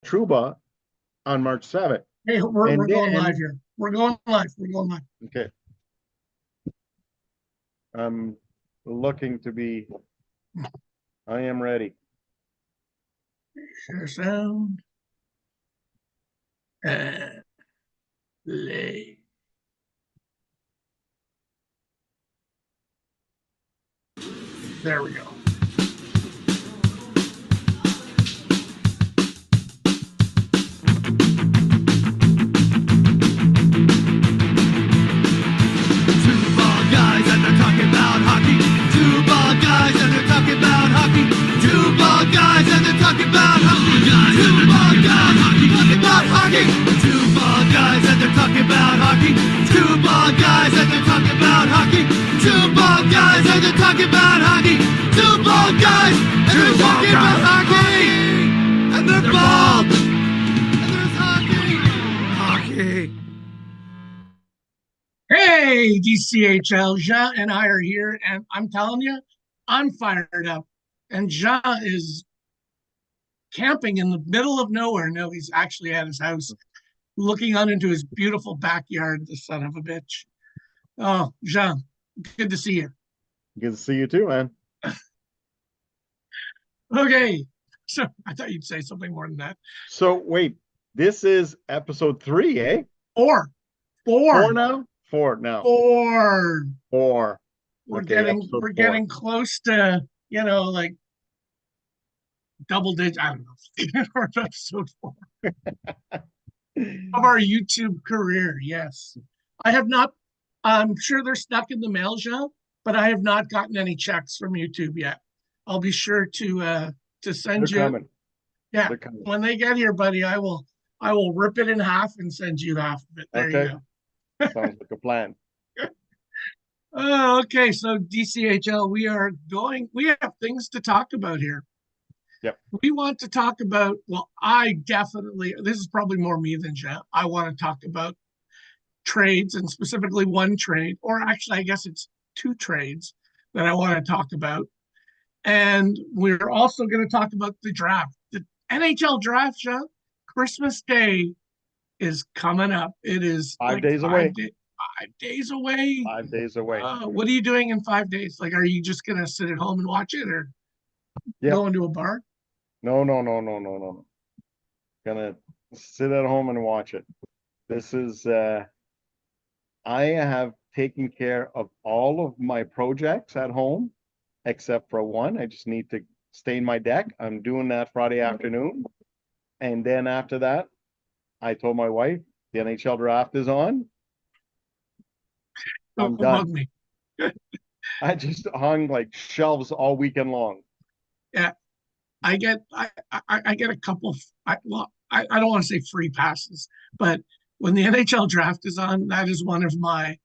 Trouba on March 7th. Hey, we're And going live then, here. We're going live. We're going live. okay, I'm looking to be, I am ready. Share sound. And play. There we go. Hey, DCHL, Jean and I are here, and I'm telling you, I'm fired up. And Jean is camping in the middle of nowhere. No, he's actually at his house, looking out into his beautiful backyard, the son of a bitch. Oh, Jean, good to see you. Good to see you too, man. Okay, so I thought you'd say something more than that. So wait, this is episode 3, eh? Four. Four now? Four now. Four. We're Okay, we're getting close to, like double digit. I don't know. We're episode 4 of our YouTube career. Yes, I have not. I'm sure they're stuck in the mail, Jean, but I have not gotten any checks from YouTube yet. I'll be sure to send They're you. coming. Yeah, They're coming. when they get here, buddy, I will rip it in half and send you half of it. There you go. Sounds like a plan. Oh, okay. So DCHL, we have things to talk about here. Yep. We want to talk about, well, this is probably more me than Jeff. I want to talk about trades, and specifically one trade, or actually, I guess it's 2 trades that I want to talk about. And we're also going to talk about the draft, the NHL draft, Jeff. Christmas Day is coming up. It is 5 days away. 5 days away. 5 days away. What are you doing in 5 days? Like, are you just gonna sit at home and watch it, or go into a bar? No. Gonna sit at home and watch it. This is I have taken care of all of my projects at home except for one. I just need to stain my deck. I'm doing that Friday afternoon. And then after that, I told my wife the NHL draft is on. I'm done. Me. I just hung like shelves all weekend long. Yeah, I get a couple. I don't want to say free passes, but when the NHL draft is on, that is one of my.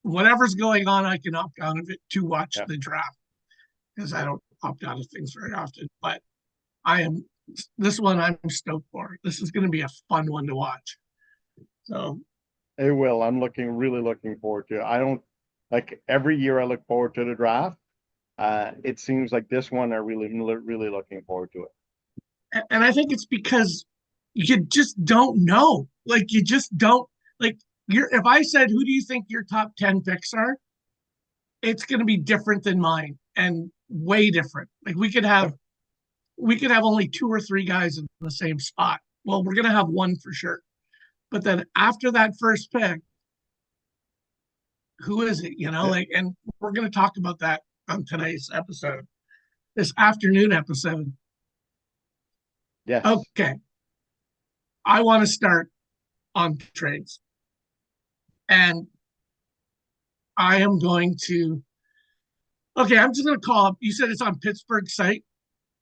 Whatever's going on, I can opt out of it to watch the draft, because I don't opt out of things very often. But this one I'm stoked for. This is going to be a fun one to watch. So it will. I'm really looking forward to it. I don't like every year I look forward to the draft. It seems like this one I'm really looking forward to it. And I think it's because you just don't know. Like, you just don't, like, if I said, who do you think your top 10 picks are? It's going to be different than mine, and way different. Like, we could have only 2 or 3 guys in the same spot. Well, we're going to have one for sure. But then after that first pick, who is it? And we're going to talk about that on today's episode, this afternoon episode. Yes. Okay. I want to start on trades. And I am going to, I'm just going to call up. You said it's on Pittsburgh's site?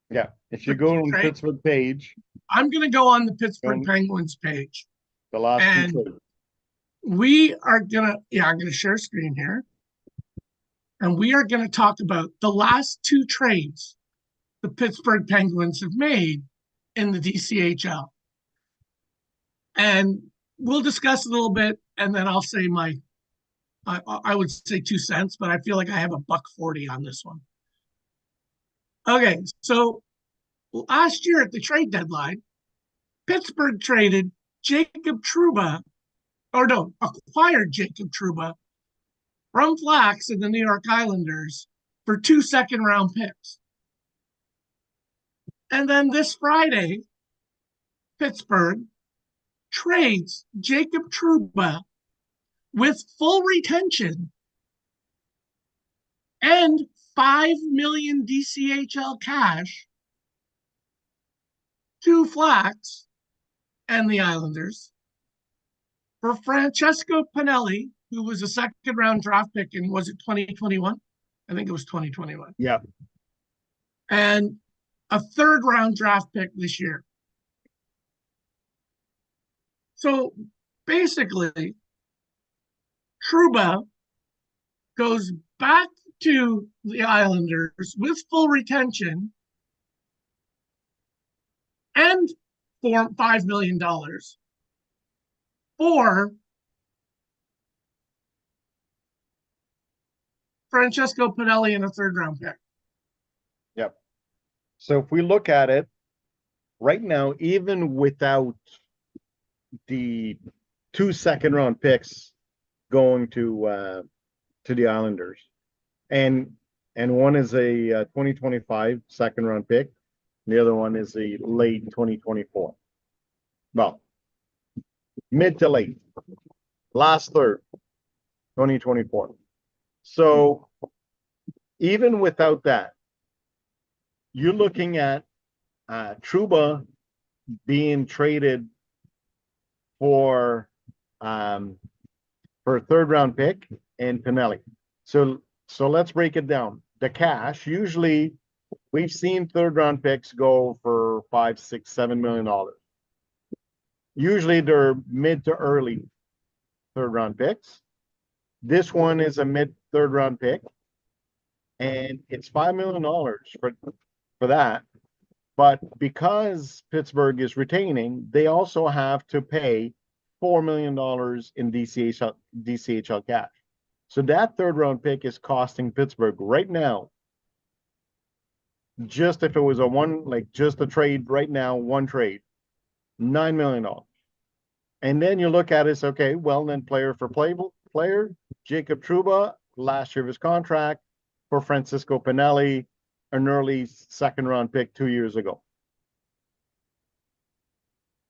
Yeah. If you go on the Pittsburgh page. I'm going to go on the Pittsburgh Penguins page. The last and we are going to, I'm going to share screen here. And we are going to talk about the last 2 trades the Pittsburgh Penguins have made in the DCHL. And we'll discuss a little bit, and then I'll say I would say 2 cents, but I feel like I have $1.40 on this one. Okay, so last year at the trade deadline, Pittsburgh traded Jacob Trouba, or no, acquired Jacob Trouba from Flax and the New York Islanders for 2 second-round picks. And then this Friday, Pittsburgh trades Jacob Trouba with full retention and 5 million DCHL cash to Flax and the Islanders for Francesco Pinelli, who was a second-round draft pick in, was it 2021? I think it was 2021. Yeah. And a third-round draft pick this year. So basically, Trouba goes back to the Islanders with full retention and for $5 million for Francesco Pinelli and a third-round pick. Yep. So if we look at it right now, even without the 2 second-round picks going to the Islanders, and one is a 2025 second-round pick, the other one is a late 2024. Well, mid to late, last third, 2024. So even without that, you're looking at Trouba being traded for a third-round pick and Pinelli. So let's break it down. The cash, usually we've seen third-round picks go for $5, $6, $7 million. Usually they're mid to early third-round picks. This one is a mid third-round pick, and it's $5 million for that. But because Pittsburgh is retaining, they also have to pay $4 million in DCHL cash. So that third-round pick is costing Pittsburgh right now, just if it was just a trade right now, one trade, $9 million. And then you look at it as, okay, well, then player for player, Jacob Trouba, last year of his contract, for Francesco Pinelli, an early second-round pick 2 years ago.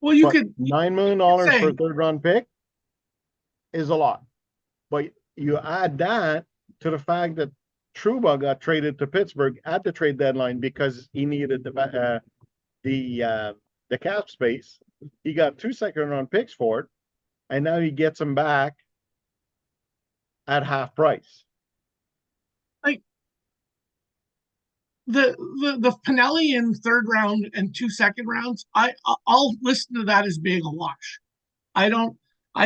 Well, you but could $9 million for a third-round pick is a lot. But you add that to the fact that Trouba got traded to Pittsburgh at the trade deadline because he needed the cap space. He got 2 second-round picks for it, and now he gets them back at half price. like the Pinelli in third round and 2 second rounds. I'll listen to that as being a wash. I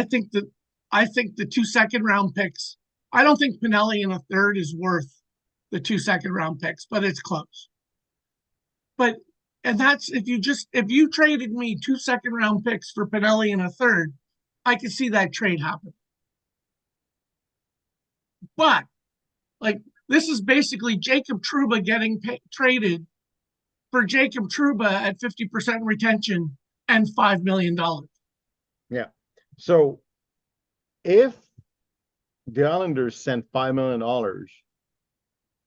think the 2 second-round picks. I don't think Pinelli in a third is worth the 2 second-round picks, but it's close. And that's if you traded me 2 second-round picks for Pinelli in a third, I could see that trade happen. But this is basically Jacob Trouba getting traded for Jacob Trouba at 50% retention and $5 million. Yeah. So if the Islanders sent $5 million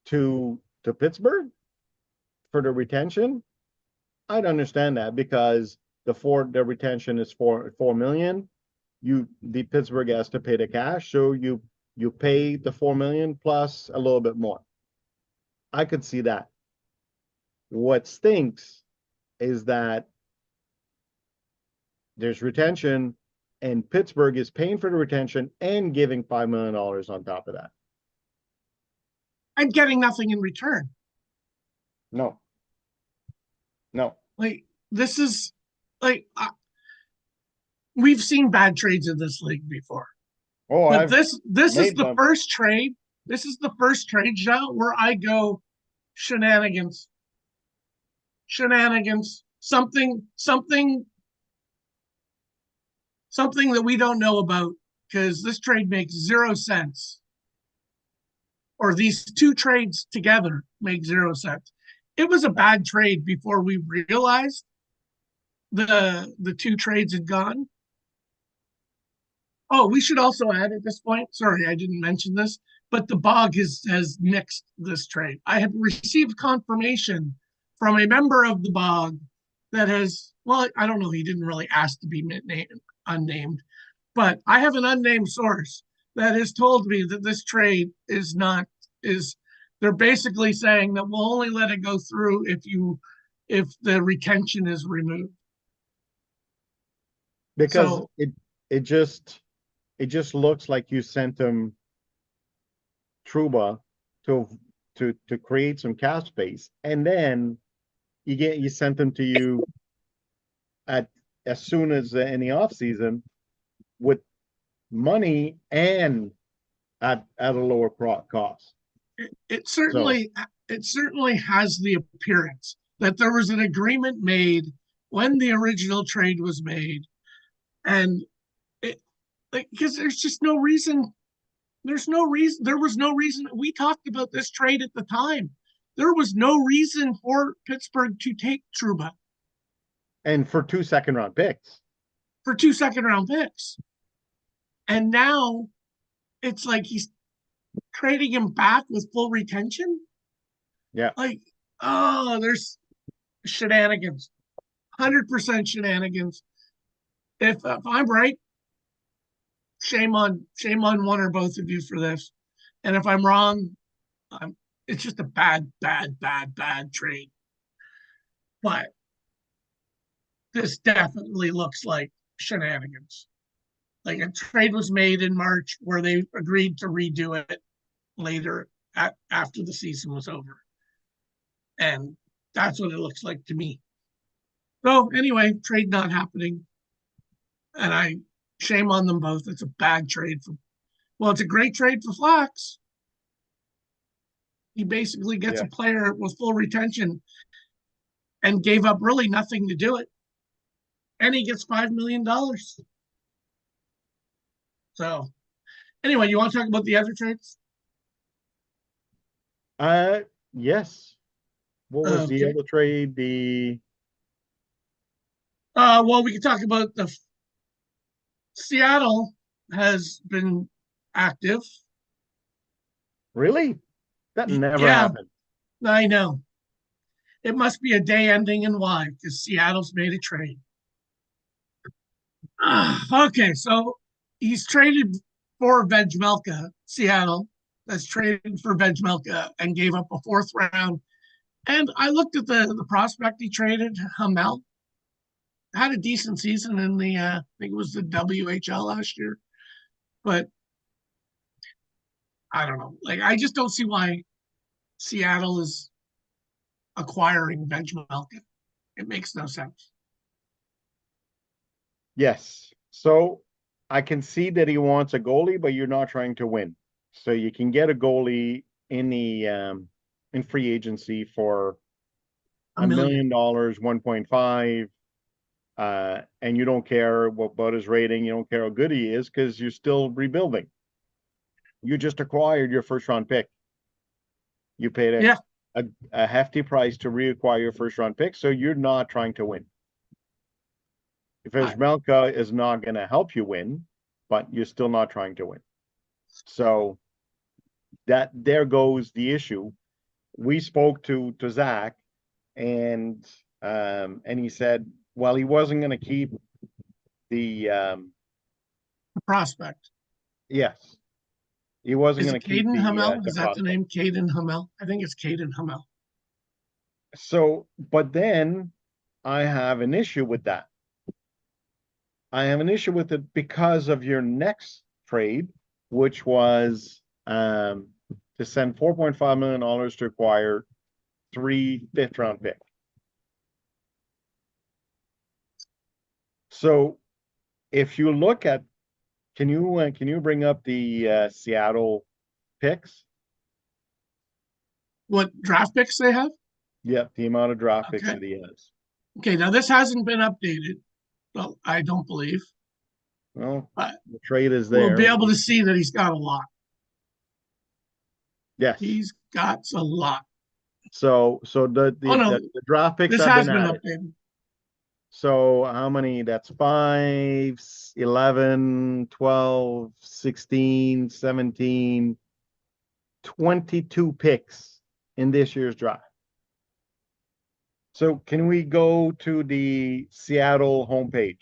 to Pittsburgh for the retention, I'd understand that because the retention is $4 million. The Pittsburgh has to pay the cash, so you pay the $4 million plus a little bit more. I could see that. What stinks is that there's retention, and Pittsburgh is paying for the retention and giving $5 million on top of that. And getting nothing in return. No. This is we've seen bad trades in this league before. Oh, but this is the first trade. This is the first trade, Jean, where I go shenanigans. Something that we don't know about, because this trade makes 0 sense. Or these two trades together make 0 sense. It was a bad trade before we realized the two trades had gone. Oh, we should also add at this point, sorry, I didn't mention this, but the Bog has nixed this trade. I have received confirmation from a member of the Bog that has, well, I don't know, he didn't really ask to be unnamed, but I have an unnamed source that has told me that this trade is not, is, they're basically saying that we'll only let it go through if the retention is removed. Because So it just it just looks like you sent him Truba to to create some cap space, and then you sent them to you at as soon as in the off season with money and at a lower cost. it So certainly it certainly has the appearance that there was an agreement made when the original trade was made, and it, like, because there was no reason. We talked about this trade at the time. There was no reason for Pittsburgh to take Truba and for 2 second round picks. for 2 second round picks, and now it's like he's trading him back with full retention. Yeah. Like, oh, there's shenanigans, 100% shenanigans. If I'm right, shame on one or both of you for this. And if I'm wrong, it's just a bad trade. But this definitely looks like shenanigans. Like a trade was made in March where they agreed to redo it later after the season was over. And that's what it looks like to me. So anyway, trade not happening. And I shame on them both. It's a bad trade for, well, it's a great trade for Flax. He basically gets a Yeah. player with full retention and gave up really nothing to do it. And he gets $5 million. So anyway, you want to talk about the other trades? Uh yes. What was the Okay. other trade? The Well, we can talk about the Seattle has been active. really? That never Yeah, happened. I know. It must be a day ending in Y because Seattle's made a trade. Okay, so he's traded for Vejmelka, Seattle. That's traded for Vejmelka and gave up a fourth round. And I looked at the prospect he traded, Hamel, had a decent season in the I think it was the WHL last year. But I don't know. Like I just don't see why Seattle is acquiring Vejmelka. It makes no sense. Yes. So I can see that he wants a goalie, but you're not trying to win. So you can get a goalie in the in free agency for A a million. million dollars, 1.5, and you don't care about his rating, you don't care how good he is because you're still rebuilding. You just acquired your first round pick. You paid Yeah. a hefty price to reacquire your first round pick, so you're not trying to win. If I, Melka is not going to help you win, but you're still not trying to win. So that there goes the issue. We spoke to Zach, and he said, well, he wasn't going to keep the the prospect. yes, he wasn't Is going it to keep Caden Hamel? the Is that the prospect. name? Caden Hamel? I think it's Caden Hamel. So, but then I have an issue with that. I have an issue with it because of your next trade, which was to send $4.5 million to acquire 3 fifth-round picks. So if you look at, can you bring up the Seattle picks? What draft picks they have? Yep, the amount of draft picks Okay. that he has. Okay. Now this hasn't been updated. Well, I don't believe, Well, but the trade is we'll there. be able to see that he's got a lot. Yes. He's got a lot. So Oh no, the draft picks this have been has been added. updated. So how many? That's 5, 11, 12, 16, 17, 22 picks in this year's draft. So can we go to the Seattle homepage?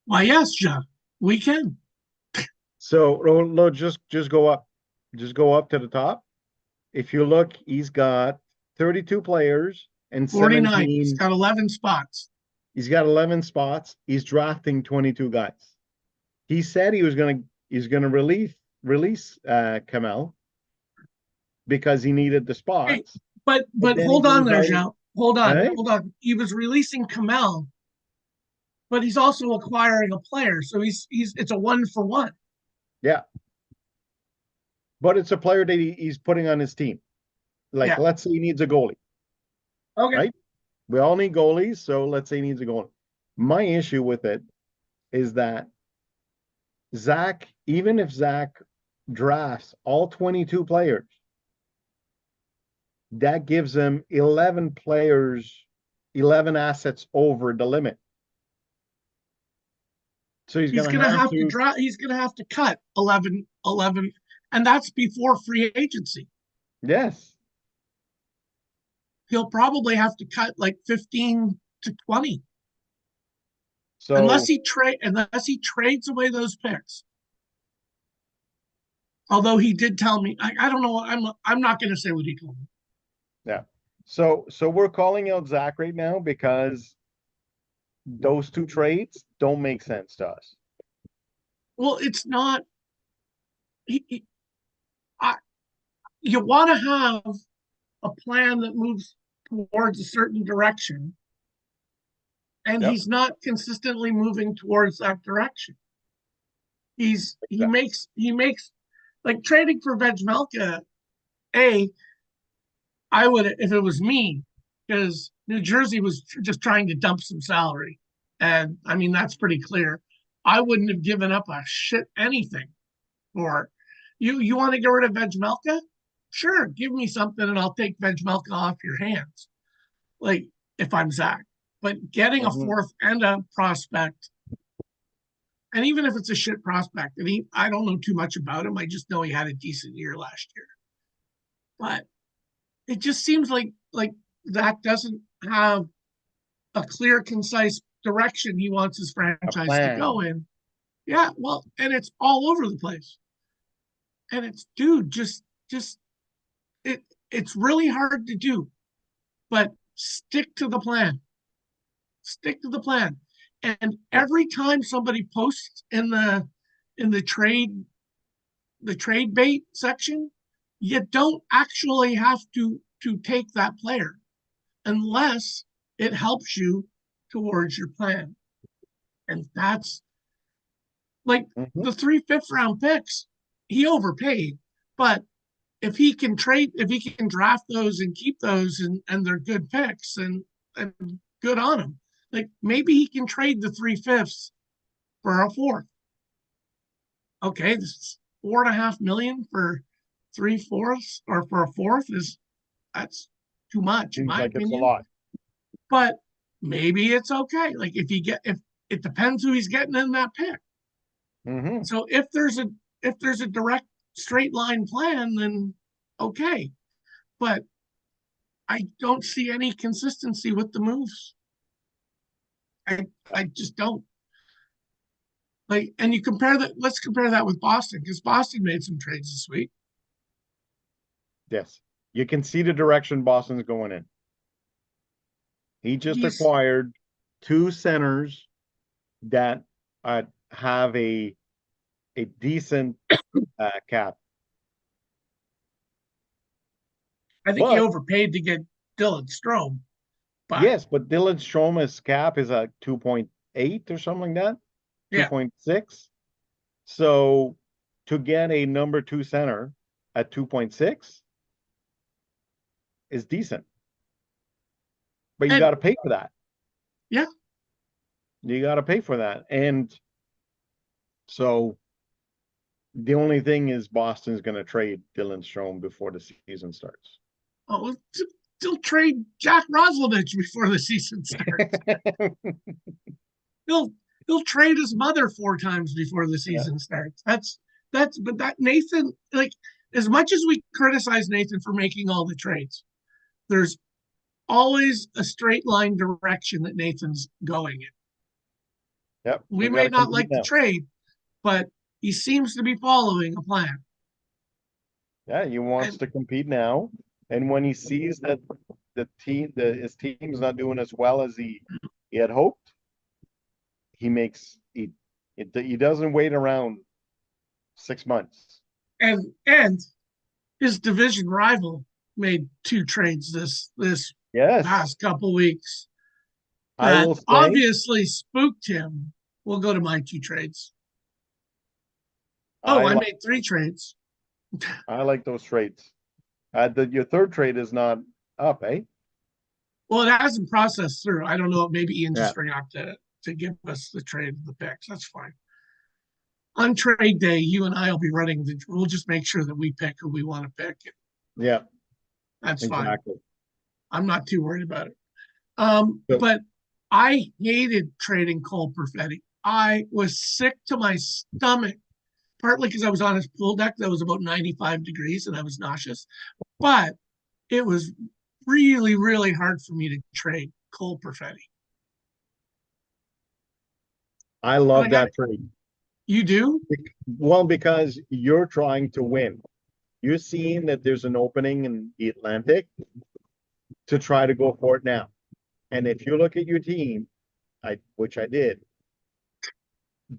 Why, yes, John, we can. So no, just go up. Just go up to the top. If you look, he's got 32 players and 49. He's 17. got 11 spots. He's got 11 spots. He's drafting 22 guys. He said he's gonna release Kamel because he needed the Hey, spots. But but then he hold on goes there, out. Jean. Hold on, Right? hold on. He was releasing Kamel, but he's also acquiring a player. So he's it's a 1-for-1. Yeah. But it's a player that he's putting on his team. Like, Yeah. let's say he needs a goalie, Okay. right? We all need goalies, so let's say he needs a goalie. My issue with it is that Zach, even if Zach drafts all 22 players, that gives him 11 players, 11 assets over the limit. So he's He's going to gonna have have to to, draw. He's gonna have to cut 11, and that's before free agency. yes. He'll probably have to cut like 15 to 20 So, unless he trades away those picks. Although he did tell me, I don't know. I'm not going to say what he told me. yeah. So we're calling out Zach right now because those two trades don't make sense to us. Well, it's not. He, I, you want to have a plan that moves towards a certain direction, and Yep. he's not consistently moving towards that direction. Yeah. He makes like trading for Vejmelka. A, I would if it was me, because New Jersey was just trying to dump some salary, and I mean that's pretty clear. I wouldn't have given up a shit anything for you. You want to get rid of Vejmelka? Sure, give me something and I'll take Vejmelka off your hands. Like if I'm Zach, but getting a Mhm. fourth and a prospect, and even if it's a shit prospect, and I don't know too much about him. I just know he had a decent year last year, but it just seems like Zach doesn't have a clear, concise direction he wants his A franchise to go plan. in. Yeah, well, and it's all over the place. And it's dude, just it it's really hard to do, but stick to the plan. Stick to the plan. And Yeah. every time somebody posts in the trade bait section, you don't actually have to take that player unless it helps you towards your plan. And that's like Mhm. the 3 fifth-round picks, he overpaid. But if he can draft those and keep those and they're good picks and good on him. Like maybe he can trade the 3 fifths for a fourth. Okay, this is 4.5 million for 3/4 or for a fourth is that's too much in Seems my like it's a opinion. lot. But maybe it's okay. Like if it depends who he's getting in that pick. Hmm. So if there's a direct straight line plan, then okay. But I don't see any consistency with the moves. I just don't. Like, and you compare that. Let's compare that with Boston because Boston made some trades this week. Yes. You can see the direction Boston's going in. He just He's acquired two centers that have a decent cap. I think he But overpaid to get Dylan Strome, but yes, but Dylan Stroma's cap is at 2.8 or something like that, yeah, 2.6. So to get a number two center at 2.6 is decent, but you and got to pay for that. yeah, You got to pay for that. And so the only thing is Boston's going to trade Dylan Strome before the season starts. oh, he'll trade Jack Roslovich before the season starts. he'll he'll trade his mother 4 times before the Yeah. season starts. But that Nathan, like, as much as we criticize Nathan for making all the trades, there's always a straight line direction that Nathan's going in. Yep. We We got may to not compete like the now. trade, but he seems to be following a plan. Yeah, he wants And to compete now. And when he sees that his team's not doing as well as he had hoped, he makes he doesn't wait around 6 months. and his division rival made 2 trades this Yes, past couple weeks I that will say obviously spooked him. We'll go to my 2 trades. Oh, I I like made 3 trades. I like those trades. Your third trade is not up, eh? Well, it hasn't processed through. I don't know. Maybe Ian Yeah, just forgot to give us the trade of the picks. That's fine. On trade day, you and I will be running the. We'll just make sure that we pick who we want to pick. yeah, That's fine. exactly. I'm not too worried about it. So But I hated trading Cole Perfetti. I was sick to my stomach, partly because I was on his pool deck that was about 95 degrees and I was nauseous. But it was really, really hard for me to trade Cole Perfetti. I And love I got that trade. you do? Well, because you're trying to win. You're seeing that there's an opening in the Atlantic to try to go for it now. And if you look at your team, which I did,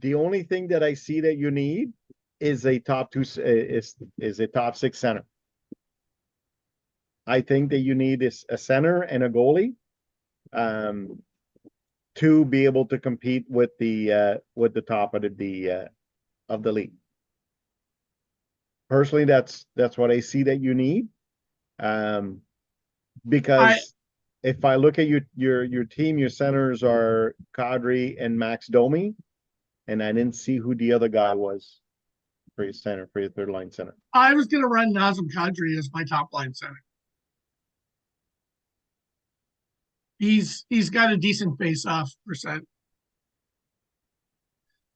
the only thing that I see that you need is a top two is a top six center. I think that you need is a center and a goalie um, to be able to compete with the top of the league. Personally, that's what I see that you need. Um, I because if I look at your team, your centers are Kadri and Max Domi, and I didn't see who the other guy was for your center, for your third line center. I was gonna run Nazem Kadri as my top line center. He's got a decent face off percent.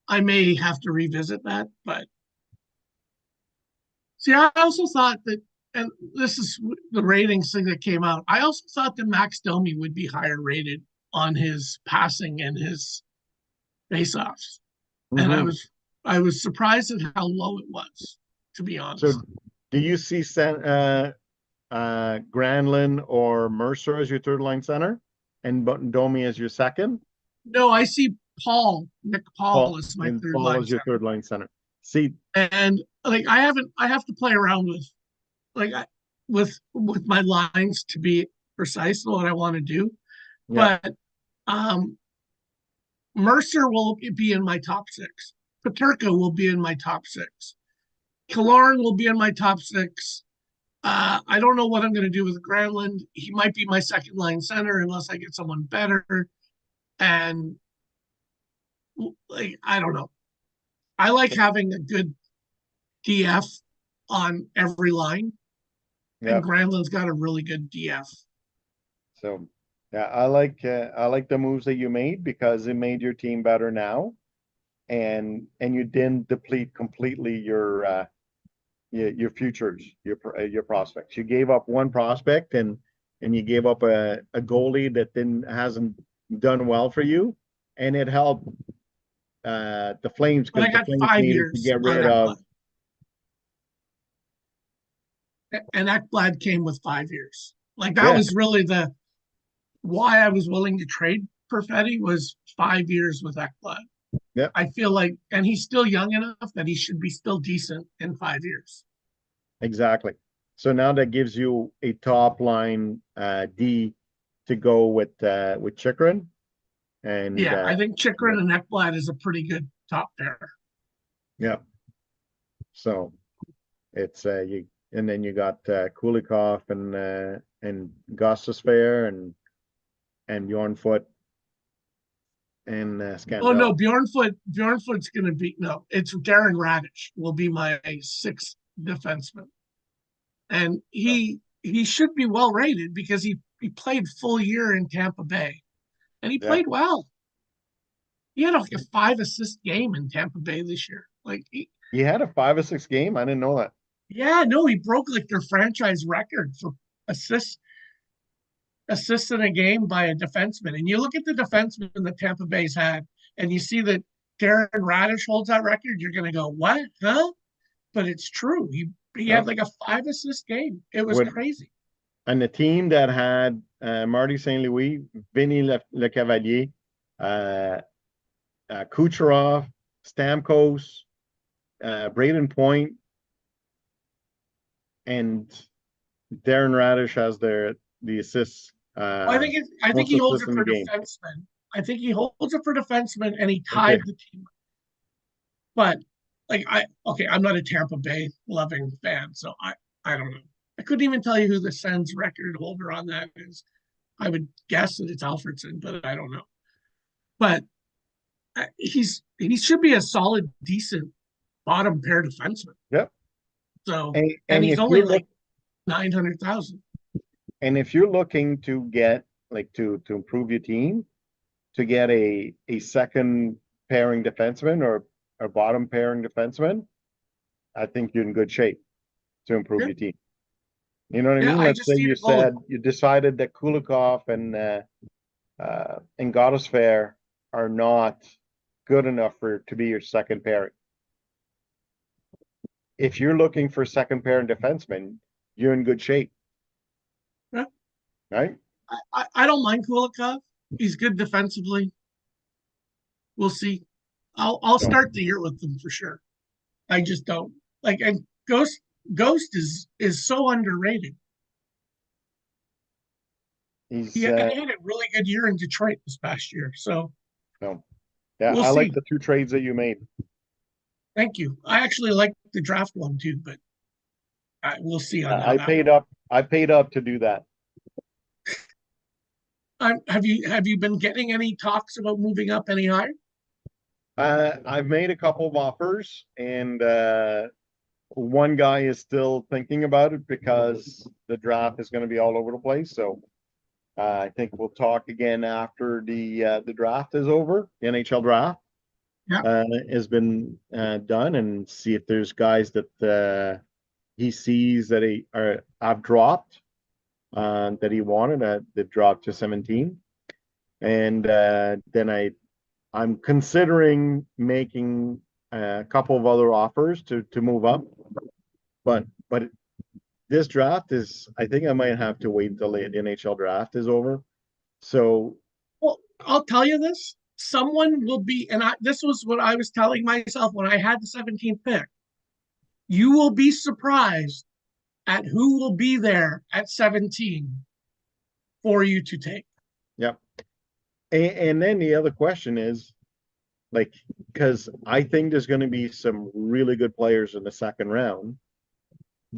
I may have to revisit that, but see, I also thought that, and this is the ratings thing that came out. I also thought that Max Domi would be higher rated on his passing and his faceoffs, and Mm-hmm. I was surprised at how low it was, to be So, honest. do you see Granlund or Mercer as your third line center, and Domi as your second? No, I see Nick Paul Paul as my and third Paul line as your center, third line center. See, and like I have to play around with like with my lines to be precise on what I want to do, yeah, but um Mercer will be in my top 6. Paterka will be in my top 6. Killorn will be in my top 6. I don't know what I'm going to do with Granlund. He might be my second line center unless I get someone better. And like, I don't know. I like having a good DF on every line, yeah. and Granlund's got a really good DF. So, yeah, I like the moves that you made because it made your team better now, and you didn't deplete completely your futures, your prospects. You gave up one prospect and you gave up a goalie that didn't hasn't done well for you, and it helped the Flames But I because the got Flames five needed to years get on rid of. Ekblad, and Ekblad came with 5 years. Like that Yeah, was really the why I was willing to trade Perfetti was 5 years with Ekblad. yeah, I feel like, and he's still young enough that he should be still decent in 5 years. exactly. So now that gives you a top line D to go with Chikrin and Yeah, I think yeah, Chikrin and Ekblad is a pretty good top pair. yeah. So it's you and then you got Kulikov and Gostisbehere and Bjornfoot and Oh no, Scandella. Bjornfoot's gonna be no, it's Darren Radish will be my 6th defenseman. And he should be well rated because he played full year in Tampa Bay and he Yeah. played well. He had like a 5 assist game in Tampa Bay this year. He had a 5 or 6 game. I didn't know that. Yeah, no, he broke like their franchise record for assists assists in a game by a defenseman. And you look at the defenseman that Tampa Bay's had, and you see that Darren Radish holds that record. You're going to go, what? Huh? But it's true. He Yeah. had like a 5 assist game. It was With crazy. and the team that had Marty St. Louis, Vinny Lecavalier, uh, Kucherov, Stamkos, Braden Point, and Darren Radish has the assists, I think most he holds assists it in the for game. defensemen. I think he holds it for defensemen, and he Okay. tied the team. But I'm not a Tampa Bay loving fan, so I don't know. I couldn't even tell you who the Sens record holder on that is. I would guess that it's Alfredson, but I don't know. But he should be a solid, decent bottom pair defenseman. Yep. So, And, and and he's if only you're like 900,000. and if you're looking to get like to improve your team, to get a second pairing defenseman or a bottom pairing defenseman, I think you're in good shape to improve Yeah, your team. You know what I yeah. mean? I Let's say just need you a goalie. said you decided that Kulikov and Gottesfair are not good enough for to be your second pairing. If you're looking for second pairing defenseman, you're in good shape, Yeah. right? I don't mind Kulikov. He's good defensively. We'll see. I'll So start the year with them for sure. I just don't like and Ghost is so underrated. he's He had a really good year in Detroit this past year. So no, yeah, we'll I like see. the two trades that you made. Thank you. I actually like the draft one too, but we'll see on how I that paid one. up. I paid up to do that. Have you been getting any talks about moving up any higher? I've made a couple of offers, and one guy is still thinking about it because the draft is going to be all over the place. So I think we'll talk again after the draft is over. The NHL draft Yeah. has been done, and see if there's guys that he sees that I've dropped that he wanted that dropped to 17, and then I'm considering making a couple of other offers to move up, but this draft is, I think I might have to wait until the NHL draft is over. So Well, I'll tell you this. Someone will be, and this was what I was telling myself when I had the 17th pick. You will be surprised at who will be there at 17 for you to take. yeah, and then the other question is like, because I think there's going to be some really good players in the second round.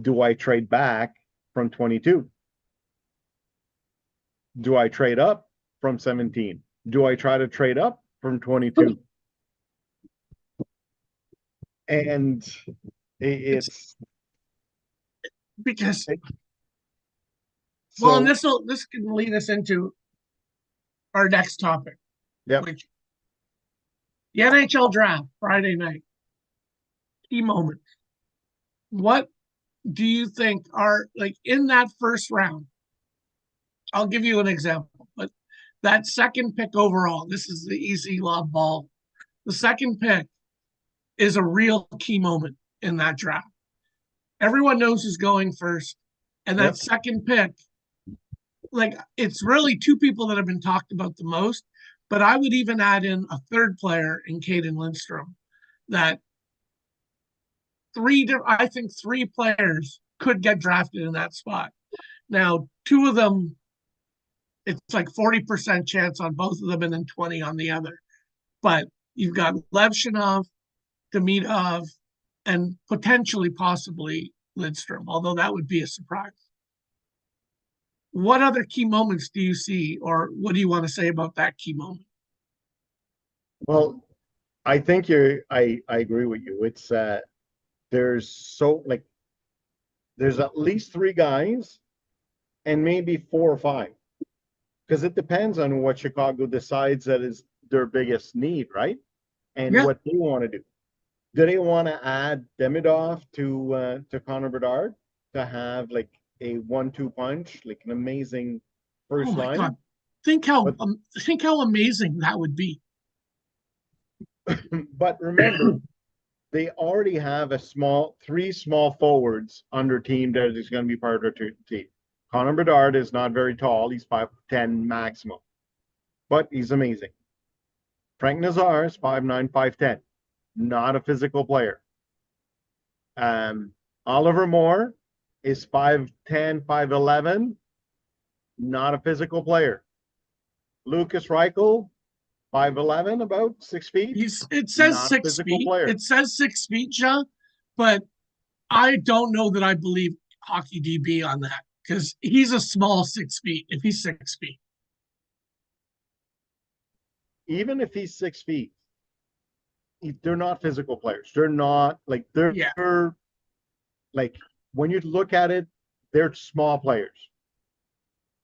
Do I trade back from 22? Do I trade up from 17? Do I try to trade up from 22? And It's it's because, well, and so, this can lead us into our next topic, yeah. which the NHL draft Friday night, key moments. What do you think are like in that first round? I'll give you an example, but that second pick overall, this is the easy lob ball. The second pick is a real key moment in that draft. Everyone knows who's going first. And that Yep. second pick, like it's really two people that have been talked about the most, but I would even add in a third player in Caden Lindstrom that I think three players could get drafted in that spot. Now, two of them, it's like 40% chance on both of them and then 20 on the other. But you've got Levshinov, Demidov, and potentially, possibly Lindstrom, although that would be a surprise. What other key moments do you see, or what do you want to say about that key moment? Well, I think I agree with you. It's there's so like there's at least three guys and maybe 4 or 5, because it depends on what Chicago decides that is their biggest need, right? And Yeah. what they want to do. Do they want to add Demidov to Connor Bedard to have like a 1-2 punch, like an amazing Oh first my liner? God. Think how But think how amazing that would be. but remember, they already have three small forwards under team that is going to be part of their team. Connor Bedard is not very tall; he's 5'10" maximum, but he's amazing. Frank Nazar is 5'9", 5'10", not a physical player. Um, Oliver Moore is 5'10", 5'11", not a physical player. Lucas Reichel, 5'11", about 6 feet, It says not a six physical feet. player. It says 6 feet, John, but I don't know that I believe Hockey DB on that because he's a small 6 feet if he's 6 feet. Even if he's 6 feet, they're not physical players. They're not like Yeah. like when you look at it, they're small players.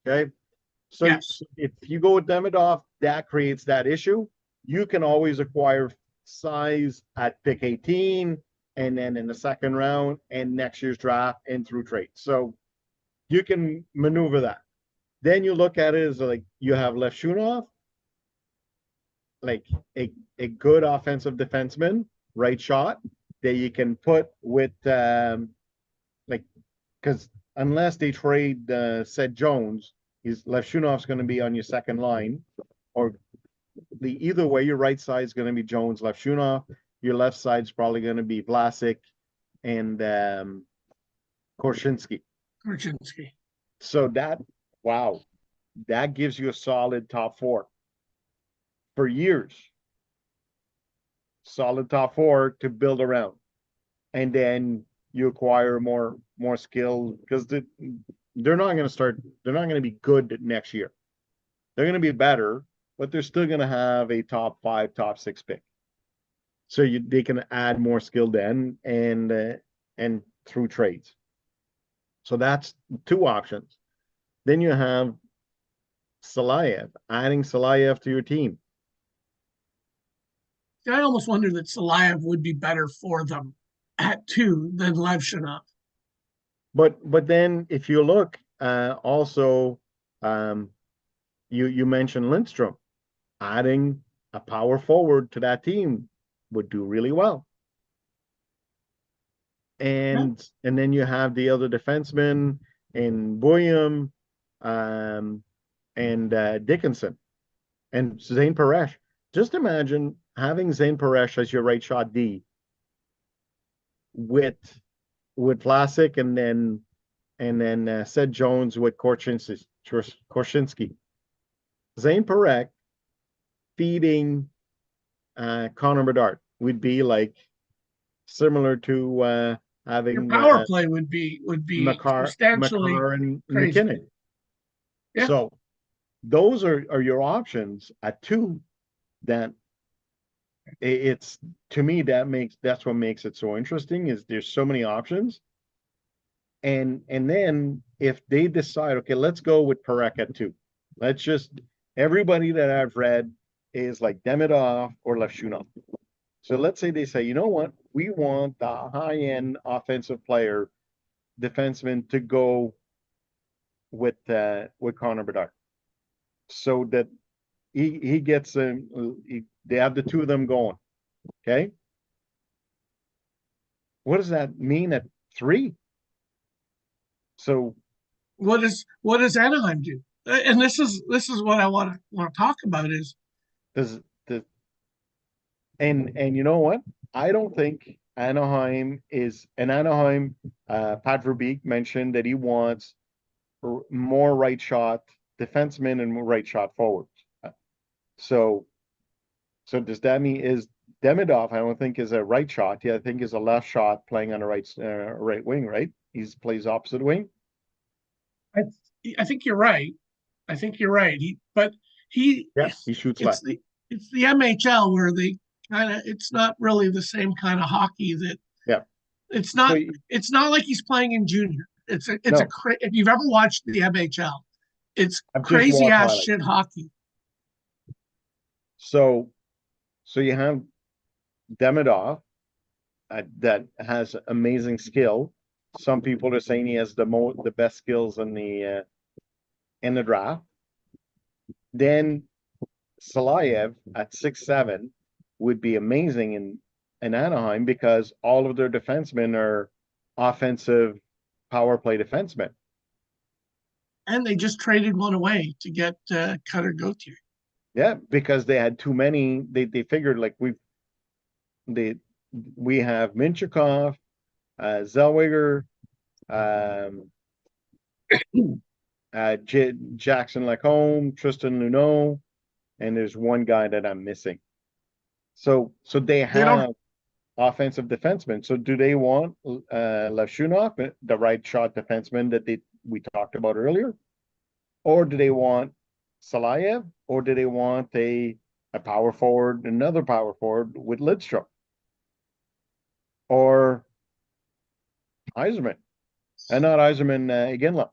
Okay. Yes. So if you go with Demidov, that creates that issue. You can always acquire size at pick 18 and then in the second round and next year's draft and through trade. So you can maneuver that. Then you look at it as like you have Levshunov, like a good offensive defenseman, right shot that you can put with like because unless they trade Seth Jones, he's Levshunov's going to be on your second line, or either way, your right side is going to be Jones, Levshunov. Your left side is probably going to be Vlasic and Korshinsky. Korchinski. So wow, that gives you a solid top four for years. Solid top four to build around, and then you acquire more skill because they're not going to start. They're not going to be good next year. They're going to be better, but they're still going to have a top 5, top 6 pick. So they can add more skill then and through trades. So that's two options. Then you have Salayev, adding Salayev to your team. I almost wonder that Salayev would be better for them at 2 than Levshinov. But then if you look also you mentioned Lindstrom, adding a power forward to that team would do really well. Yeah. And then you have the other defensemen in William and Dickinson and Zane Paresh. Just imagine having Zane Paresh as your right shot D with Vlasic and then Seth Jones with Korchinski. Zane Paresh feeding Connor Bedard would be like similar to Your having power play would be substantially Makar and crazy. McKinnon. Yeah. So those are your options at 2 that it's to me that's what makes it so interesting is there's so many options. And then if they decide, okay, let's go with Parekh at 2. Let's just everybody that I've read is like Demidov or Levshunov. So let's say they say, you know what, we want the high-end offensive player, defenseman, to go with Connor Bedard, so that he gets they have the two of them going. Okay, what does that mean at 3? So What does Anaheim do? And this is what I want to talk about is does the and you know what? I don't think Anaheim is an Anaheim. Pat Verbeek mentioned that he wants more right shot defensemen and more right shot forwards. So so does that mean is Demidov? I don't think is a right shot. Yeah, I think is a left shot playing on the right wing. Right, he plays opposite wing. I I think you're right. I think you're right. But he Yeah, he shoots it's left. the MHL where they it's not really the same kind of hockey that Yeah. it's So not it's not like he's playing in junior. No, if you've ever watched the MHL, it's I've just crazy watched ass highlights. shit hockey. So, so you have Demidov that has amazing skill. Some people are saying he has the best skills in the draft. Then Salayev at 6'7" would be amazing in Anaheim because all of their defensemen are offensive power play defensemen. And they just traded one away to get Cutter Gauthier. Yeah, because they had too many. They figured like they we have Minchikov, Zellweger, um, Jackson Lacombe, Tristan Luneau, and there's one guy that I'm missing. So they They don't. have offensive defensemen. So do they want Lashunov, the right shot defenseman that we talked about earlier, or do they want Salayev, or do they want a power forward, another power forward with Lidstrom or Eiserman, and not Eiserman Iginla?